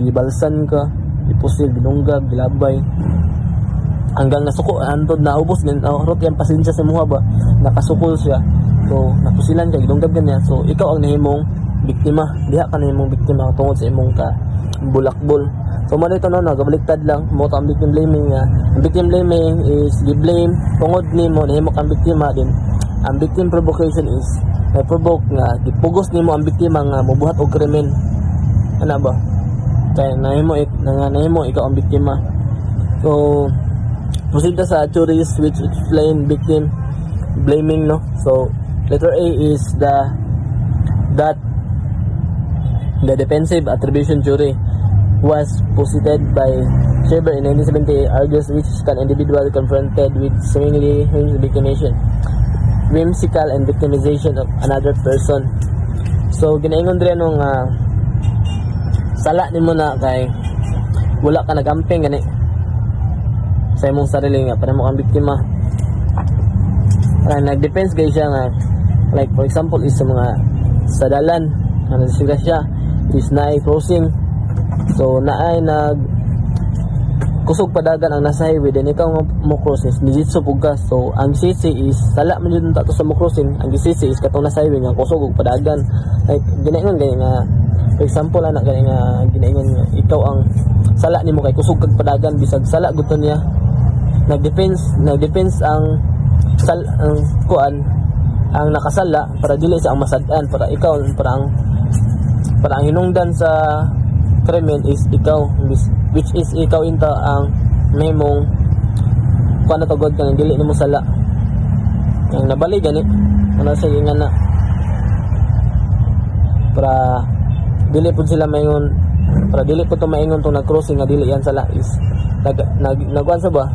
gibalsan ka, gipusil, ginunggab, gilabay hanggang nasuko antod naubos din rot yang pasensya sa muha ba nakasukol siya. So napusilan ka, ginunggab kaniya, so ikaw ang nahimong biktima, diha ka nahimong biktima tungod sa imong ka bulakbol. So mo dito no nagabaliktad lang mo to ang victim blaming nga. Ang victim blaming is gi-blame tungod nimo nahimo kang biktima din. Ang victim provocation is provoke nga gipugos nimo ang biktima nga mobuhat og krimen. Ana ba? Kaya nahimo ikaw ang biktima. So proceed sa theories which explain victim blaming no. So letter A is the defensive attribution theory was posited by Schaeber in 1978, argues which can individual confronted with seemingly whimsical and victimization of another person. So ginaingon dire nung sala nimo na kay wala ka nagamping gani sa imong sarili nga para mo kang biktima. Nag-defense guys siya nga, like for example is sa mga sadalan nga nasisgrasya is naay crossing. So naay kusog padagan ang nasa highway then ikaw mo crossing nijitso pug ka. So ang sisi is sala man jud tato sa mo crossing, ang sisi is katong nasa highway nga kusog og padagan. Like ginaingon gani nga for example ana gani nga ginaingon nga ikaw ang sala nimo kay kusog kag padagan bisag sala guton niya. Nag-defense ang kuan ang nakasala para dili sa ang masad-an, para ikaw para ang hinungdan sa krimen is ikaw, which is ikaw inta ang memong kuan na tugod kang dili nimo sala ang nabali gani ana sa nga na para dili pud sila maingon, para dili pud to maingon tong nag-crossing nga dili yan sala is nagkuan sa ba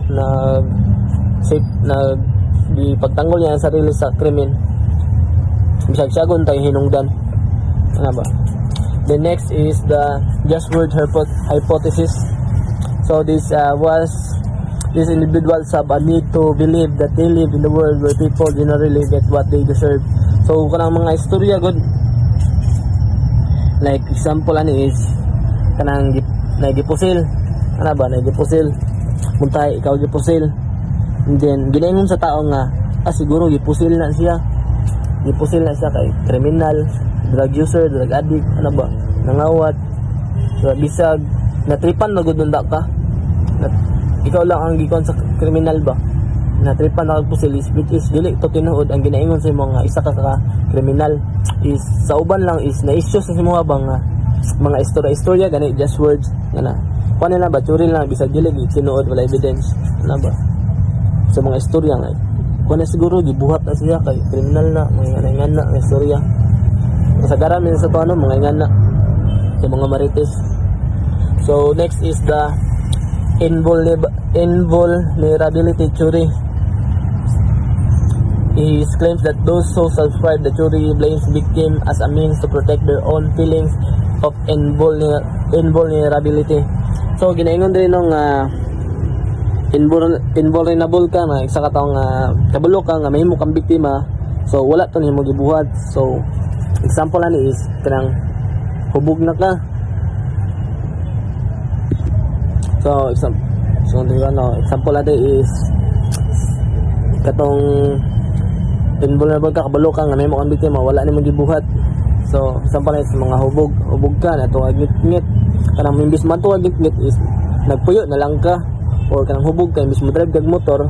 di pagtanggol niya ang sarili sa krimen bisag siyagon tayo hinungdan ano ba. The next is the just word hypothesis. So this individuals have a need to believe that they live in the world where people generally get what they deserve. So kanang mga istorya good, like example ani is kanang nagipusil ano ba, nagipusil muntay ikaw gipusil. And then ginaingon sa tao nga siguro gipusil na siya kay kriminal, drug user, drug addict, ano ba, nangawat, bisag, natripan na gud nunda ka. Ikaw lang ang gikon sa kriminal ba? Natripan na kagpusil which is dili to tinuod ang ginaingon sa mga isa ka kriminal is sa uban lang is na-issue sa mga bang mga istorya gani just words ana. Kuan na ba churi lang bisag dili tinuod wala evidence ana ba? Sa mga istorya nga kuan siguro gibuhat na siya kay kriminal na mga na istorya. Sa garamin sa to mga ingana sa mga marites. So next is the invulnerability theory. He claims that those who subscribe the theory blames victim as a means to protect their own feelings of invulnerability. So ginaingon din nung invulnerable ka na isa ka taong kabalo ka nga mahimo kang biktima, so wala to nimo gibuhat. So example ani is kanang hubog na ka. So example natin is katong invulnerable ka, kabalo ka nga mahimo kang biktima, wala nimo gibuhat. So example is mga hubog ka na tuwa ngit kanang imbis man tuwa ngit is nagpuyo na lang ka, or kanang hubog ka imbis mo drive kag motor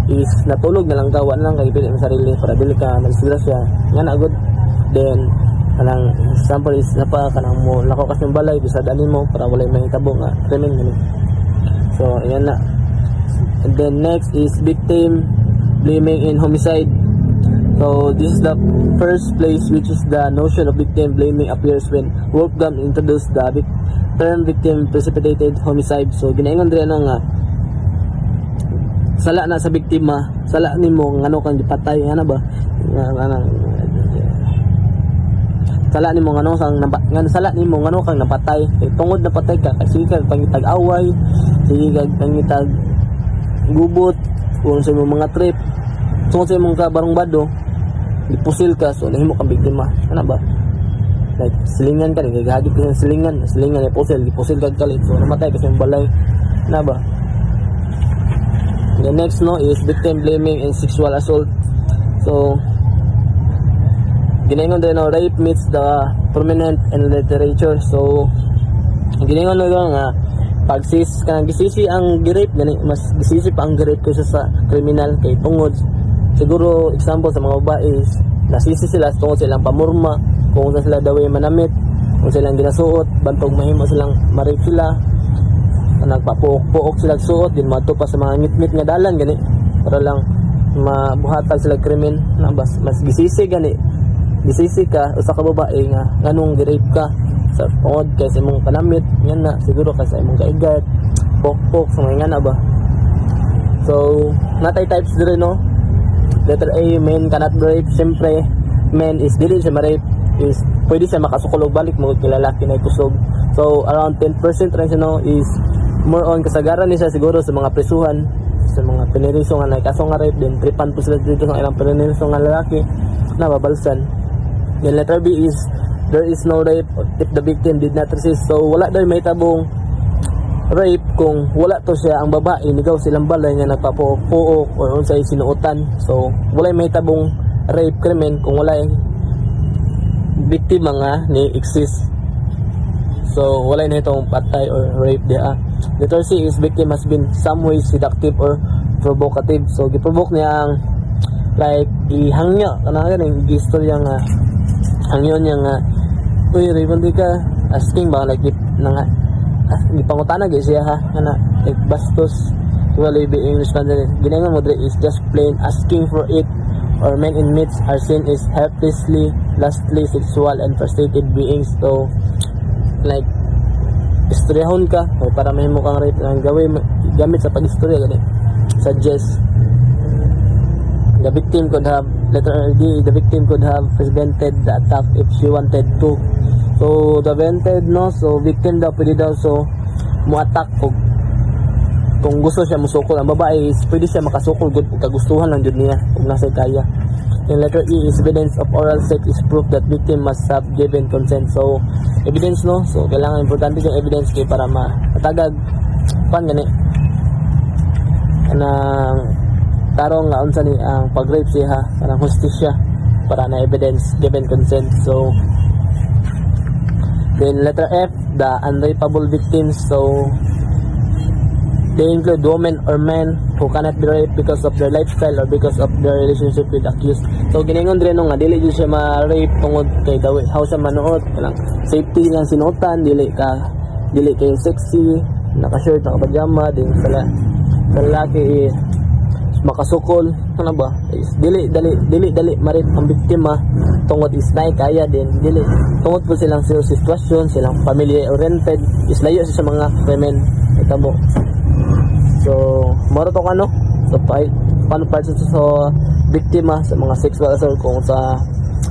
is natulog na lang ka, wala lang kay pili sa sarili para dili ka madisgrasya nga na good. Then kanang example is napa kanang mo lako kas ng balay bisad ani mo para walay mahitabo nga krimen gani. So ayan na. And then next is victim blaming in homicide. So this is the first place which is the notion of victim blaming appears when Wolfgang introduced the term victim precipitated homicide. So ginaingon dire nga sala na sa biktima, sala nimo ngano kang gipatay ana ba? Sala nimo ngano sala nimo ngano kang napatay. Tungod napatay ka kasi ka pangitag away, sige ka pangitag gubot, kung sa mga trip. Tungod sa imong kabarong bado, ipusil ka, so nahimo kang biktima. Ano ba? Like, silingan ka, nagagagit ka ng silingan, ipusil ka kalit, so namatay ka sa balay. Ano ba? The next no is victim blaming and sexual assault. So, ginaingon din no, rape meets the prominent in literature. So, ginaingon no nga, pag gisisi ang girape, mas gisisi pa ang girape kaysa sa kriminal kay tungod. Siguro example sa mga babae is nasisi sila tungod silang pamurma, kung sila daw ay manamit, kung silang ginasuot, bantog mahimo silang ma-rape sila, nagpapuok sila suot, din mato pa sa mga ngit-ngit nga dalan gani para lang mabuhatag sila krimen na mas gisisi gani. Gisisi ka usa ka babae nga nganong girape ka sa tungod kay sa imong panamit, yan na siguro kay sa imong kaigat, pok sa mga na ba. So natay types dire no. Letter A, men cannot rape. Siyempre, men is dili siya ma-rape, is pwede siya makasukulog balik mo kay lalaki na ikusog. So around 10% rin siya no is more on kasagaran niya siguro sa mga presuhan, sa mga piniriso nga kaso nga rape, then tripan po sila dito sa ilang piniriso nga lalaki na babalsan. Then letter B is there is no rape if the victim did not resist. So wala daw may tabong rape kung wala to siya ang babae nigaw silang balay nga nagpapuok or unsay sinuotan. So wala may tabong rape krimen kung wala biktima nga ni exist. So wala na itong patay or rape dia. Letter C is victim has been some way seductive or provocative. So giprovoke niya ang like ihangyo kana ganing istorya nga hangyo niya nga uy raven di ka asking ba like nga gipangutana gyud siya ha kana like bastos well be English kandidates ginangan mo dre is just plain asking for it, or men in myths are seen as helplessly lustly sexual and frustrated beings. So like istoryahon ka or para mahimo kang rape ang gawin gamit sa pag-istorya gani suggest the victim could have letter D, the victim could have prevented the attack if she wanted to. So the prevented no, so victim daw pwede daw so mo-attack kung gusto siya musukol. Ang babae is pwede siya makasukol good kung kagustuhan lang jud niya kung nasa kaya. Yung letter E is evidence of oral sex is proof that victim must have given consent. So evidence no, so kailangan importante yung evidence kay para matagag pan gani kanang tarong nga unsa ni ang pag-rape siya, kanang hustisya para na evidence given consent. So then letter F, the unrapeable victims. So they include women or men who cannot be raped because of their lifestyle or because of their relationship with accused. So giningon din nga dili jud siya ma-rape tungod kay daw how siya manuot, lang safety lang sinuotan, dili kay sexy, naka-shirt, naka-pajama, din sa lalaki makasukol, ano ba? Is dili dali marit ang biktima tungod is nay kaya din dili tungod po silang sitwasyon, silang family oriented, is layo sa mga krimen itabo. So moro to ano so paano pa sa biktima sa mga sexual assault kung sa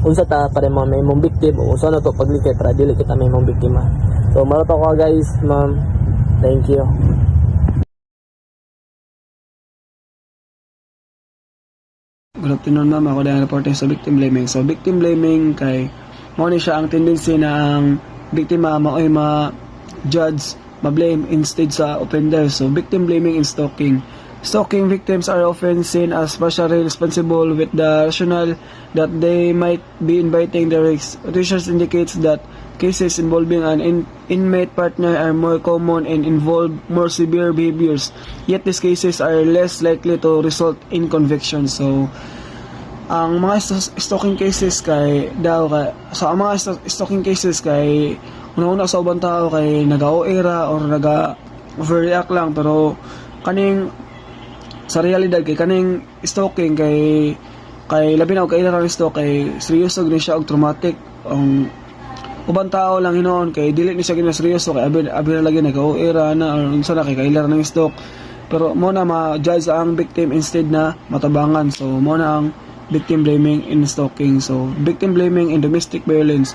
unsa ta para mga may mong biktima o sa ano to paglikay para dili kita may mong biktima. So moro to ko guys, ma'am. Thank you. Good afternoon ma'am, ako din ang reporter sa victim blaming. So victim blaming kay mao ni siya ang tendency na ang biktima mao'y ma-judge, ma-blame instead sa offender. So victim blaming in stalking. Stalking victims are often seen as partially responsible with the rationale that they might be inviting the risks. Research indicates that cases involving an inmate partner are more common and involve more severe behaviors. Yet these cases are less likely to result in conviction. So ang mga stalking cases kay ang mga stalking cases kay una sa ubang tao kay naga-oera or naga-overreact lang, pero kaning sa realidad kay kaning stalking kay labi na kay ilang stalk kay seryoso gid siya og traumatic. Ang ubang tao lang hinoon kay dili ni siya ginaseryoso kay abi na lagi naga-oera na or unsa na kay kailan ng stalk, pero mo na ma-judge ang victim instead na matabangan. So mo na ang victim blaming in stalking. So victim blaming in domestic violence.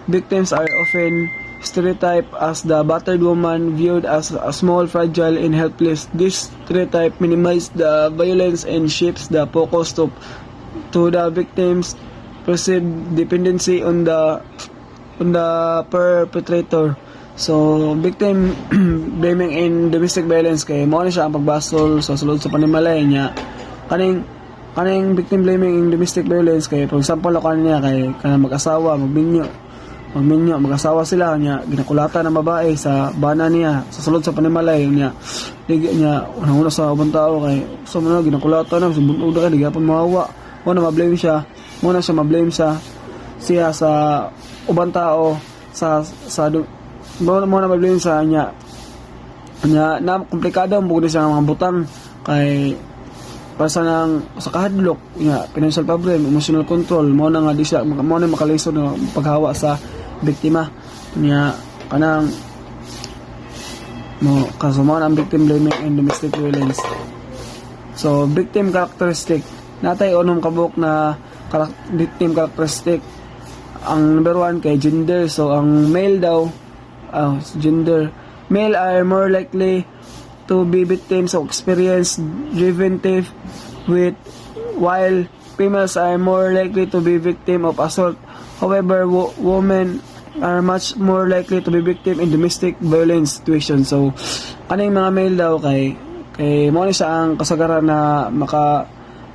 Victims are often stereotyped as the battered woman, viewed as a small, fragile, and helpless. This stereotype minimizes the violence and shifts the focus to the victim's perceived dependency on the perpetrator. So victim blaming in domestic violence kay mao ni siya ang pagbasol sa sulod sa panimalay niya. Kaning victim blaming in domestic violence kay for example ako niya kay kanang mag-asawa magminyo mag-asawa sila niya ginakulatan ng babae sa bana niya sa sulod sa panimalay niya una sa ubang tao kay so mo ginakulatan na subunog ka di gyapon mahawa mo na ma-blame siya siya sa ubang tao mo na ma-blame sa niya na komplikado ang bugod siya mga butang kay para sa kahadlok niya financial problem, emotional control mo na nga di siya mo na makalisod ng paghawa sa biktima niya kanang mo kasama ang victim blaming and domestic violence. So victim characteristic natay unom kabuk na victim characteristic. Ang number 1 kay gender. So ang male daw gender, male are more likely to be victims of experience driven theft with, while females are more likely to be victim of assault. However, women are much more likely to be victim in domestic violence situation. So kaning mga male daw kay mo ni siya ang kasagaran na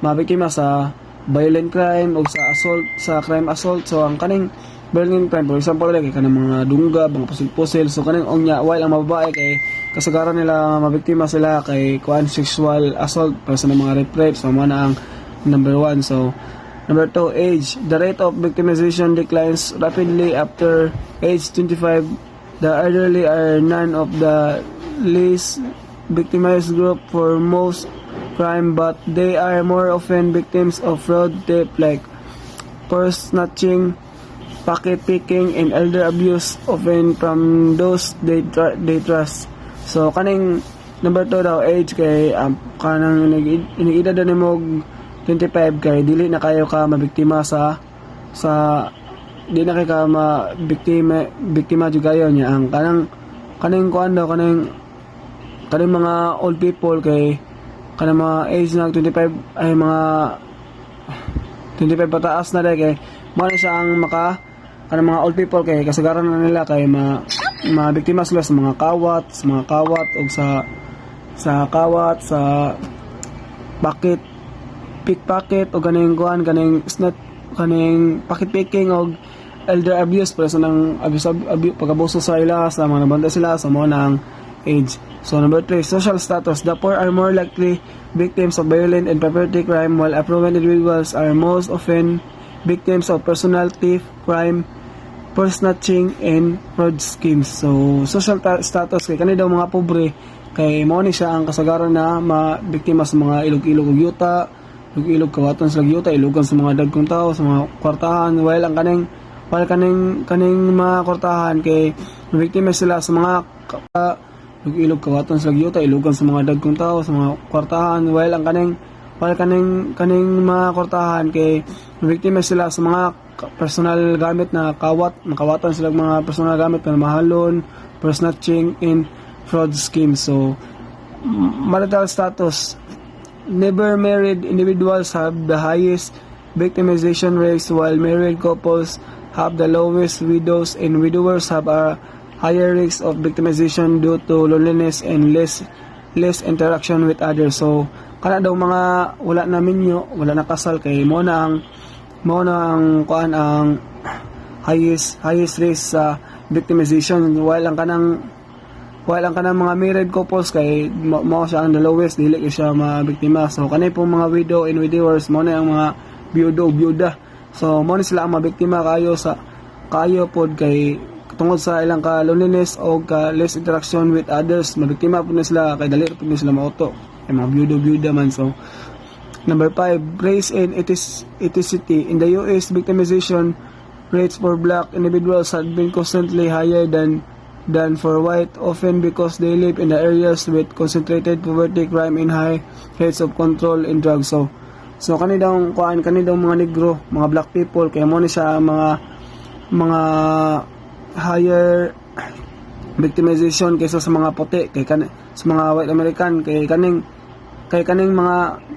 mabiktima sa violent crime o sa assault, sa crime assault. So ang kaning violent crime for example kay kanang mga dungga, mga pusil-pusil. So kaning ongnya while ang mababae kay kasagaran nila mabiktima sila kay sexual assault para sa mga rape. So mo na ang number 1. So number 2, age. The rate of victimization declines rapidly after age 25. The elderly are none of the least victimized group for most crime, but they are more often victims of fraud, theft like purse snatching, pocket picking, and elder abuse, often from those they trust. So kaning number 2 daw, age kay kanang iniida na mo 25 kay dili na kayo ka mabiktima sa di na kayo ka biktima jud kayo niya ang kaning kuan daw kaning mga old people kay kanang mga age na 25 ay mga 25 pataas na kay mo na siya ang kanang mga old people kay kasagaran na nila kay mabiktima sila sa mga kawat o sa kawat sa bakit pickpocket o kaning kuan kaning snat kaning pocket picking o elder abuse para sa nang abuse pag-abuso sa ila sa mga nabanda sila sa mga nang age. So number 3, social status. The poor are more likely victims of violent and property crime, while affluent individuals are most often victims of personal theft, crime, purse snatching, and fraud schemes. So social status kay kani daw mga pobre kay mao ni siya ang kasagaran na mabiktima sa mga ilog-ilog ug yuta, ilog kawaton sa yuta, ilugan sa mga dagkong tao, sa mga kwartahan, while ang kaning mga kwartahan kay biktima sila sa mga ilog kawaton sa yuta, ilugan sa mga dagkong tao, sa mga kwartahan, while ang kaning mga kwartahan kay biktima sila sa mga personal gamit na makawatan sila mga personal gamit na mahalon, purse snatching, and fraud scheme. So marital status. Never married individuals have the highest victimization rates, while married couples have the lowest. Widows and widowers have a higher risk of victimization due to loneliness and less interaction with others. So kana daw mga wala na minyo, wala na kasal kay mo na ang kuan ang highest risk sa victimization, while ang kanang mga married couples kay mao siya ang the lowest, dili siya mabiktima. So kanay pong mga widow and widowers mo na ang mga byuda. So mo ni sila ang mabiktima kayo pod kay tungod sa ilang ka loneliness o ka less interaction with others, mabiktima po na sila kay dali po na sila mauto ay mga byuda man. So number 5, race and ethnicity. In the US, victimization rates for black individuals have been constantly higher than for white, often because they live in the areas with concentrated poverty, crime, and high rates of control and drugs. So kani daw mga negro, mga black people kay mo ni sa mga higher victimization kaysa sa mga puti, kay sa mga white American, kay kaning mga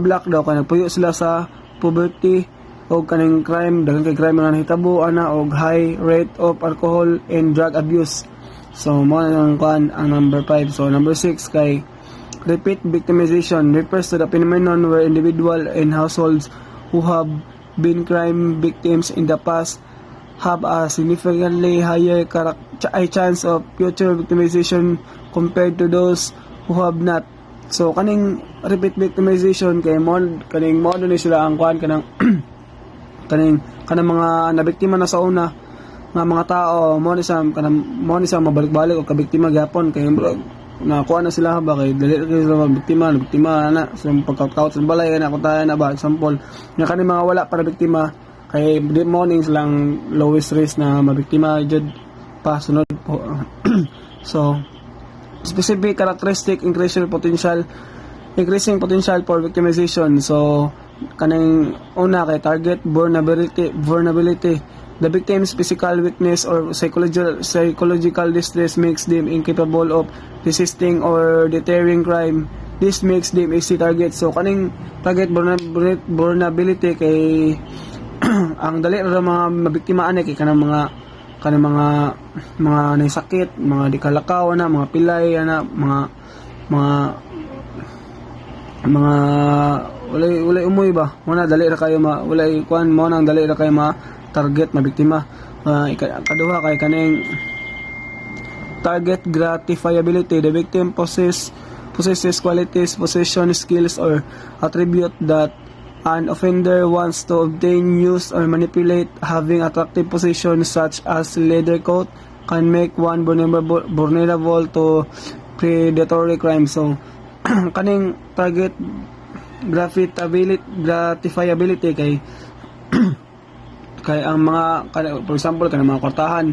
black daw kay nagpuyo sila sa poverty o kaning crime, daghang kay crime nga nahitabo ana og high rate of alcohol and drug abuse. So mo ang number 5. So number 6 kay repeat victimization refers to the phenomenon where individual and households who have been crime victims in the past have a significantly higher chance of future victimization compared to those who have not. So kaning repeat victimization kay kaning mo ni sila ang kanang kanang mga nabiktima na sa una nga mga tao mo ni sa mabalik-balik o kabiktima gyapon kay na kuha na sila ba kay dali sila biktima na sa pagkakaut sa balay na tayo na ba example nga kaning mga wala para biktima kay di morning silang lowest risk na mabiktima jud pa sunod po. So specific characteristic increasing potential for victimization. So kanang una kay target vulnerability. The victim's physical weakness or psychological distress makes them incapable of resisting or deterring crime. This makes them easy target. So kaning target vulnerability kay ang dali ra mga mabiktimaan kay kanang mga nagsakit, mga dikalakaw na, mga pilay na, mga walay umoy ba muna dali ra kayo walay kuan mo nang dali ra kayo target mabiktima. Kaduha kay kaning target gratifiability. The victim possesses qualities, possession, skills, or attribute that an offender wants to obtain, use, or manipulate. Having attractive positions such as leather coat can make one vulnerable to predatory crime. So kaning target gratifiability kay ang mga for example kanang mga kwartahan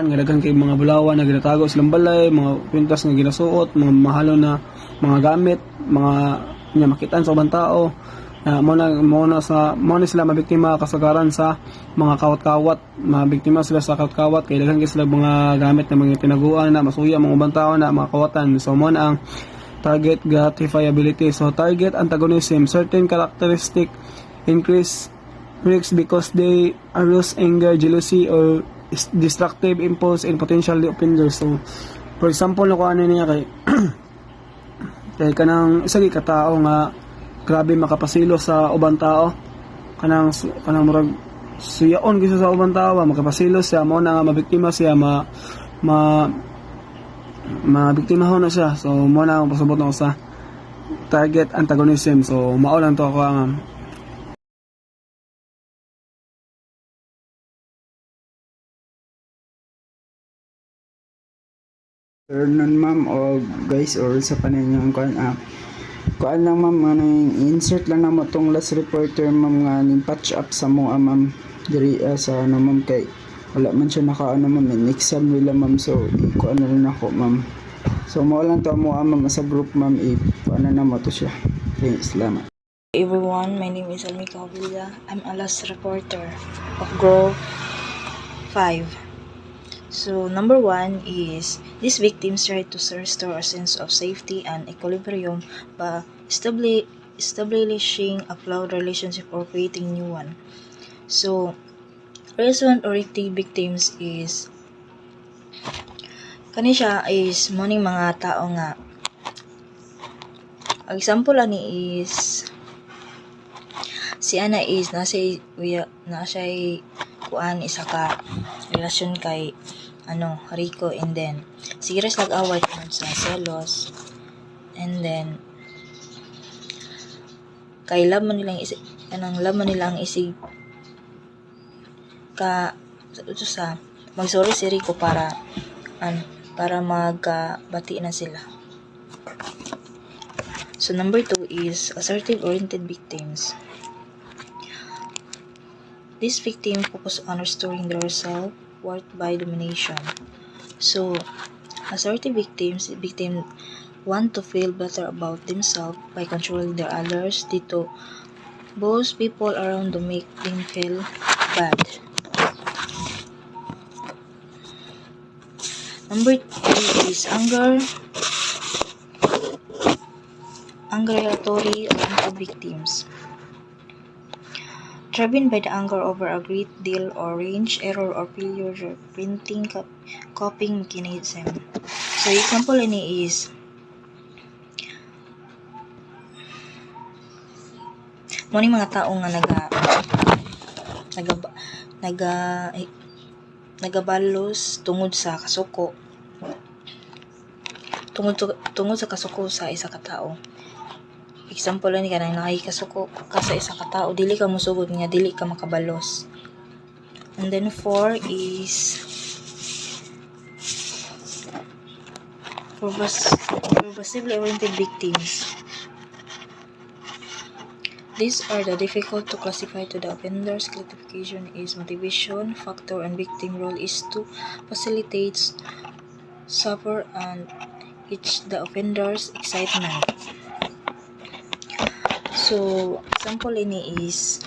nga daghan kay mga bulawan na ginatago silang balay, mga kwintas nga ginasuot, mga mahalo na mga gamit, mga makitaan sa ubang tao. Mo na sila mabiktima kasagaran sa mga kawat-kawat, mabiktima sila sa kawat-kawat kay daghan kay sila mga gamit na mga tinaguan na masuya mga ubang tao na mga kawatan. So mo na ang target gratifiability. So target antagonism. Certain characteristic increase risks because they arouse anger, jealousy, or destructive impulse in potential offenders. So for example, no niya kay Kay kanang isa gi katao nga grabe makapasilo sa ubang tao. Kanang murag suyaon gisa sa ubang tao, makapasilo siya mo na nga mabiktima siya mabiktimahon na siya. So mo na ang pasabot na sa target antagonism. So mao lang to ako ang Nun ma'am o guys or sa paninyo ang kuan lang ma'am ano yung insert lang na mo tong last reporter ma'am nga ning patch up sa mo ma'am diri sa ano ma'am kay wala man siya nakaano ma'am in exam nila ma'am so kuan na rin ako ma'am so mo lang to mo ma'am sa group ma'am ano na mo to siya. Okay, salamat. Everyone, my name is Almika Villa. I'm a last reporter of Grove 5. So, number 1 is, these victims try to restore a sense of safety and equilibrium by establishing a flawed relationship or creating new one. So, recent or victims is, kani siya is morning mga tao nga. Ang example ani is, si Ana is nasa kuan isa ka relasyon kay Rico, and then sige res nag-away tungod sa selos, and then kay love man nilang ang isig ka sa magsorry si Rico para magbati na sila. So number 2 is assertive oriented victims. This victim focus on restoring their self-worth by domination. So, assertive victims want to feel better about themselves by controlling their others. Dito, both people around to make them feel bad. Number 3 is angeratory victims. Driven by the anger over a great deal or range error or failure printing coping mechanism. So example ini is muni mga tao nga nagabalos tungod sa kasuko. Tungod sa kasuko sa isa ka tao. Example ni kanang nakikasuko ka sa isa ka tao, dili ka musugod nga dili ka makabalos. And then 4 is purposively oriented victims. These are the difficult to classify to the offender's classification is motivation factor and victim role is to facilitate suffer and each the offender's excitement. So, example ini is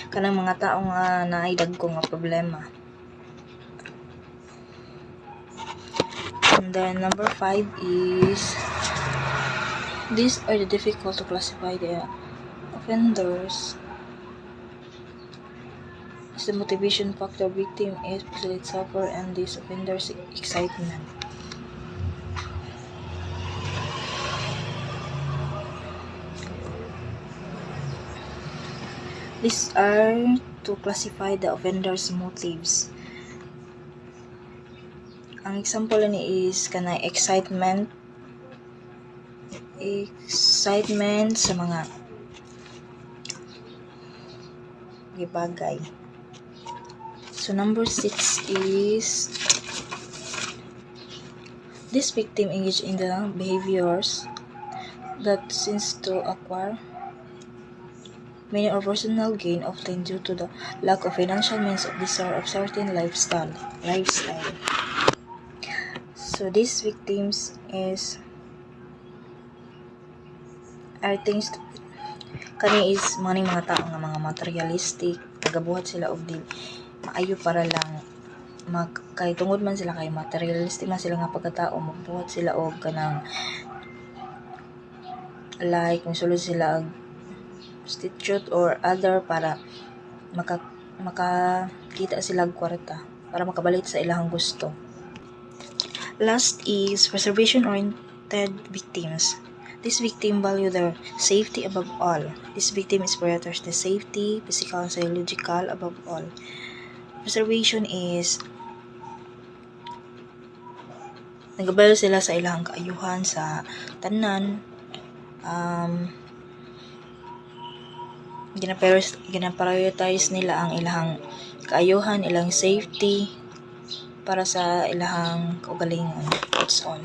kanang mga tao nga naay dagko nga problema. And then number 5 is these are the difficult to classify the offenders. The motivation factor victim is facilitate suffer and this offender's excitement. These are to classify the offender's motives. Ang example ni is kanay excitement sa mga bagay. So number 6 is this victim engaged in the behaviors that seems to acquire many or personal gain often due to the lack of financial means of desire of certain lifestyle. So these victims are things kani is mga tao nga mga materialistic, tagabuhat sila og di maayo para lang kay tungod man sila kay materialistic man sila nga pagkatao, magbuhat sila og kanang like misulod sila prostitute or other para makakita silang kwarta para makabalit sa ilang gusto. Last is preservation-oriented victims. This victim value their safety above all. This victim is prioritize the safety, physical and psychological above all. Preservation is nagabayo sila sa ilang kaayuhan sa tanan. Gina-prioritize nila ang ilang kaayuhan, ilang safety para sa ilang kaugalingon. That's all.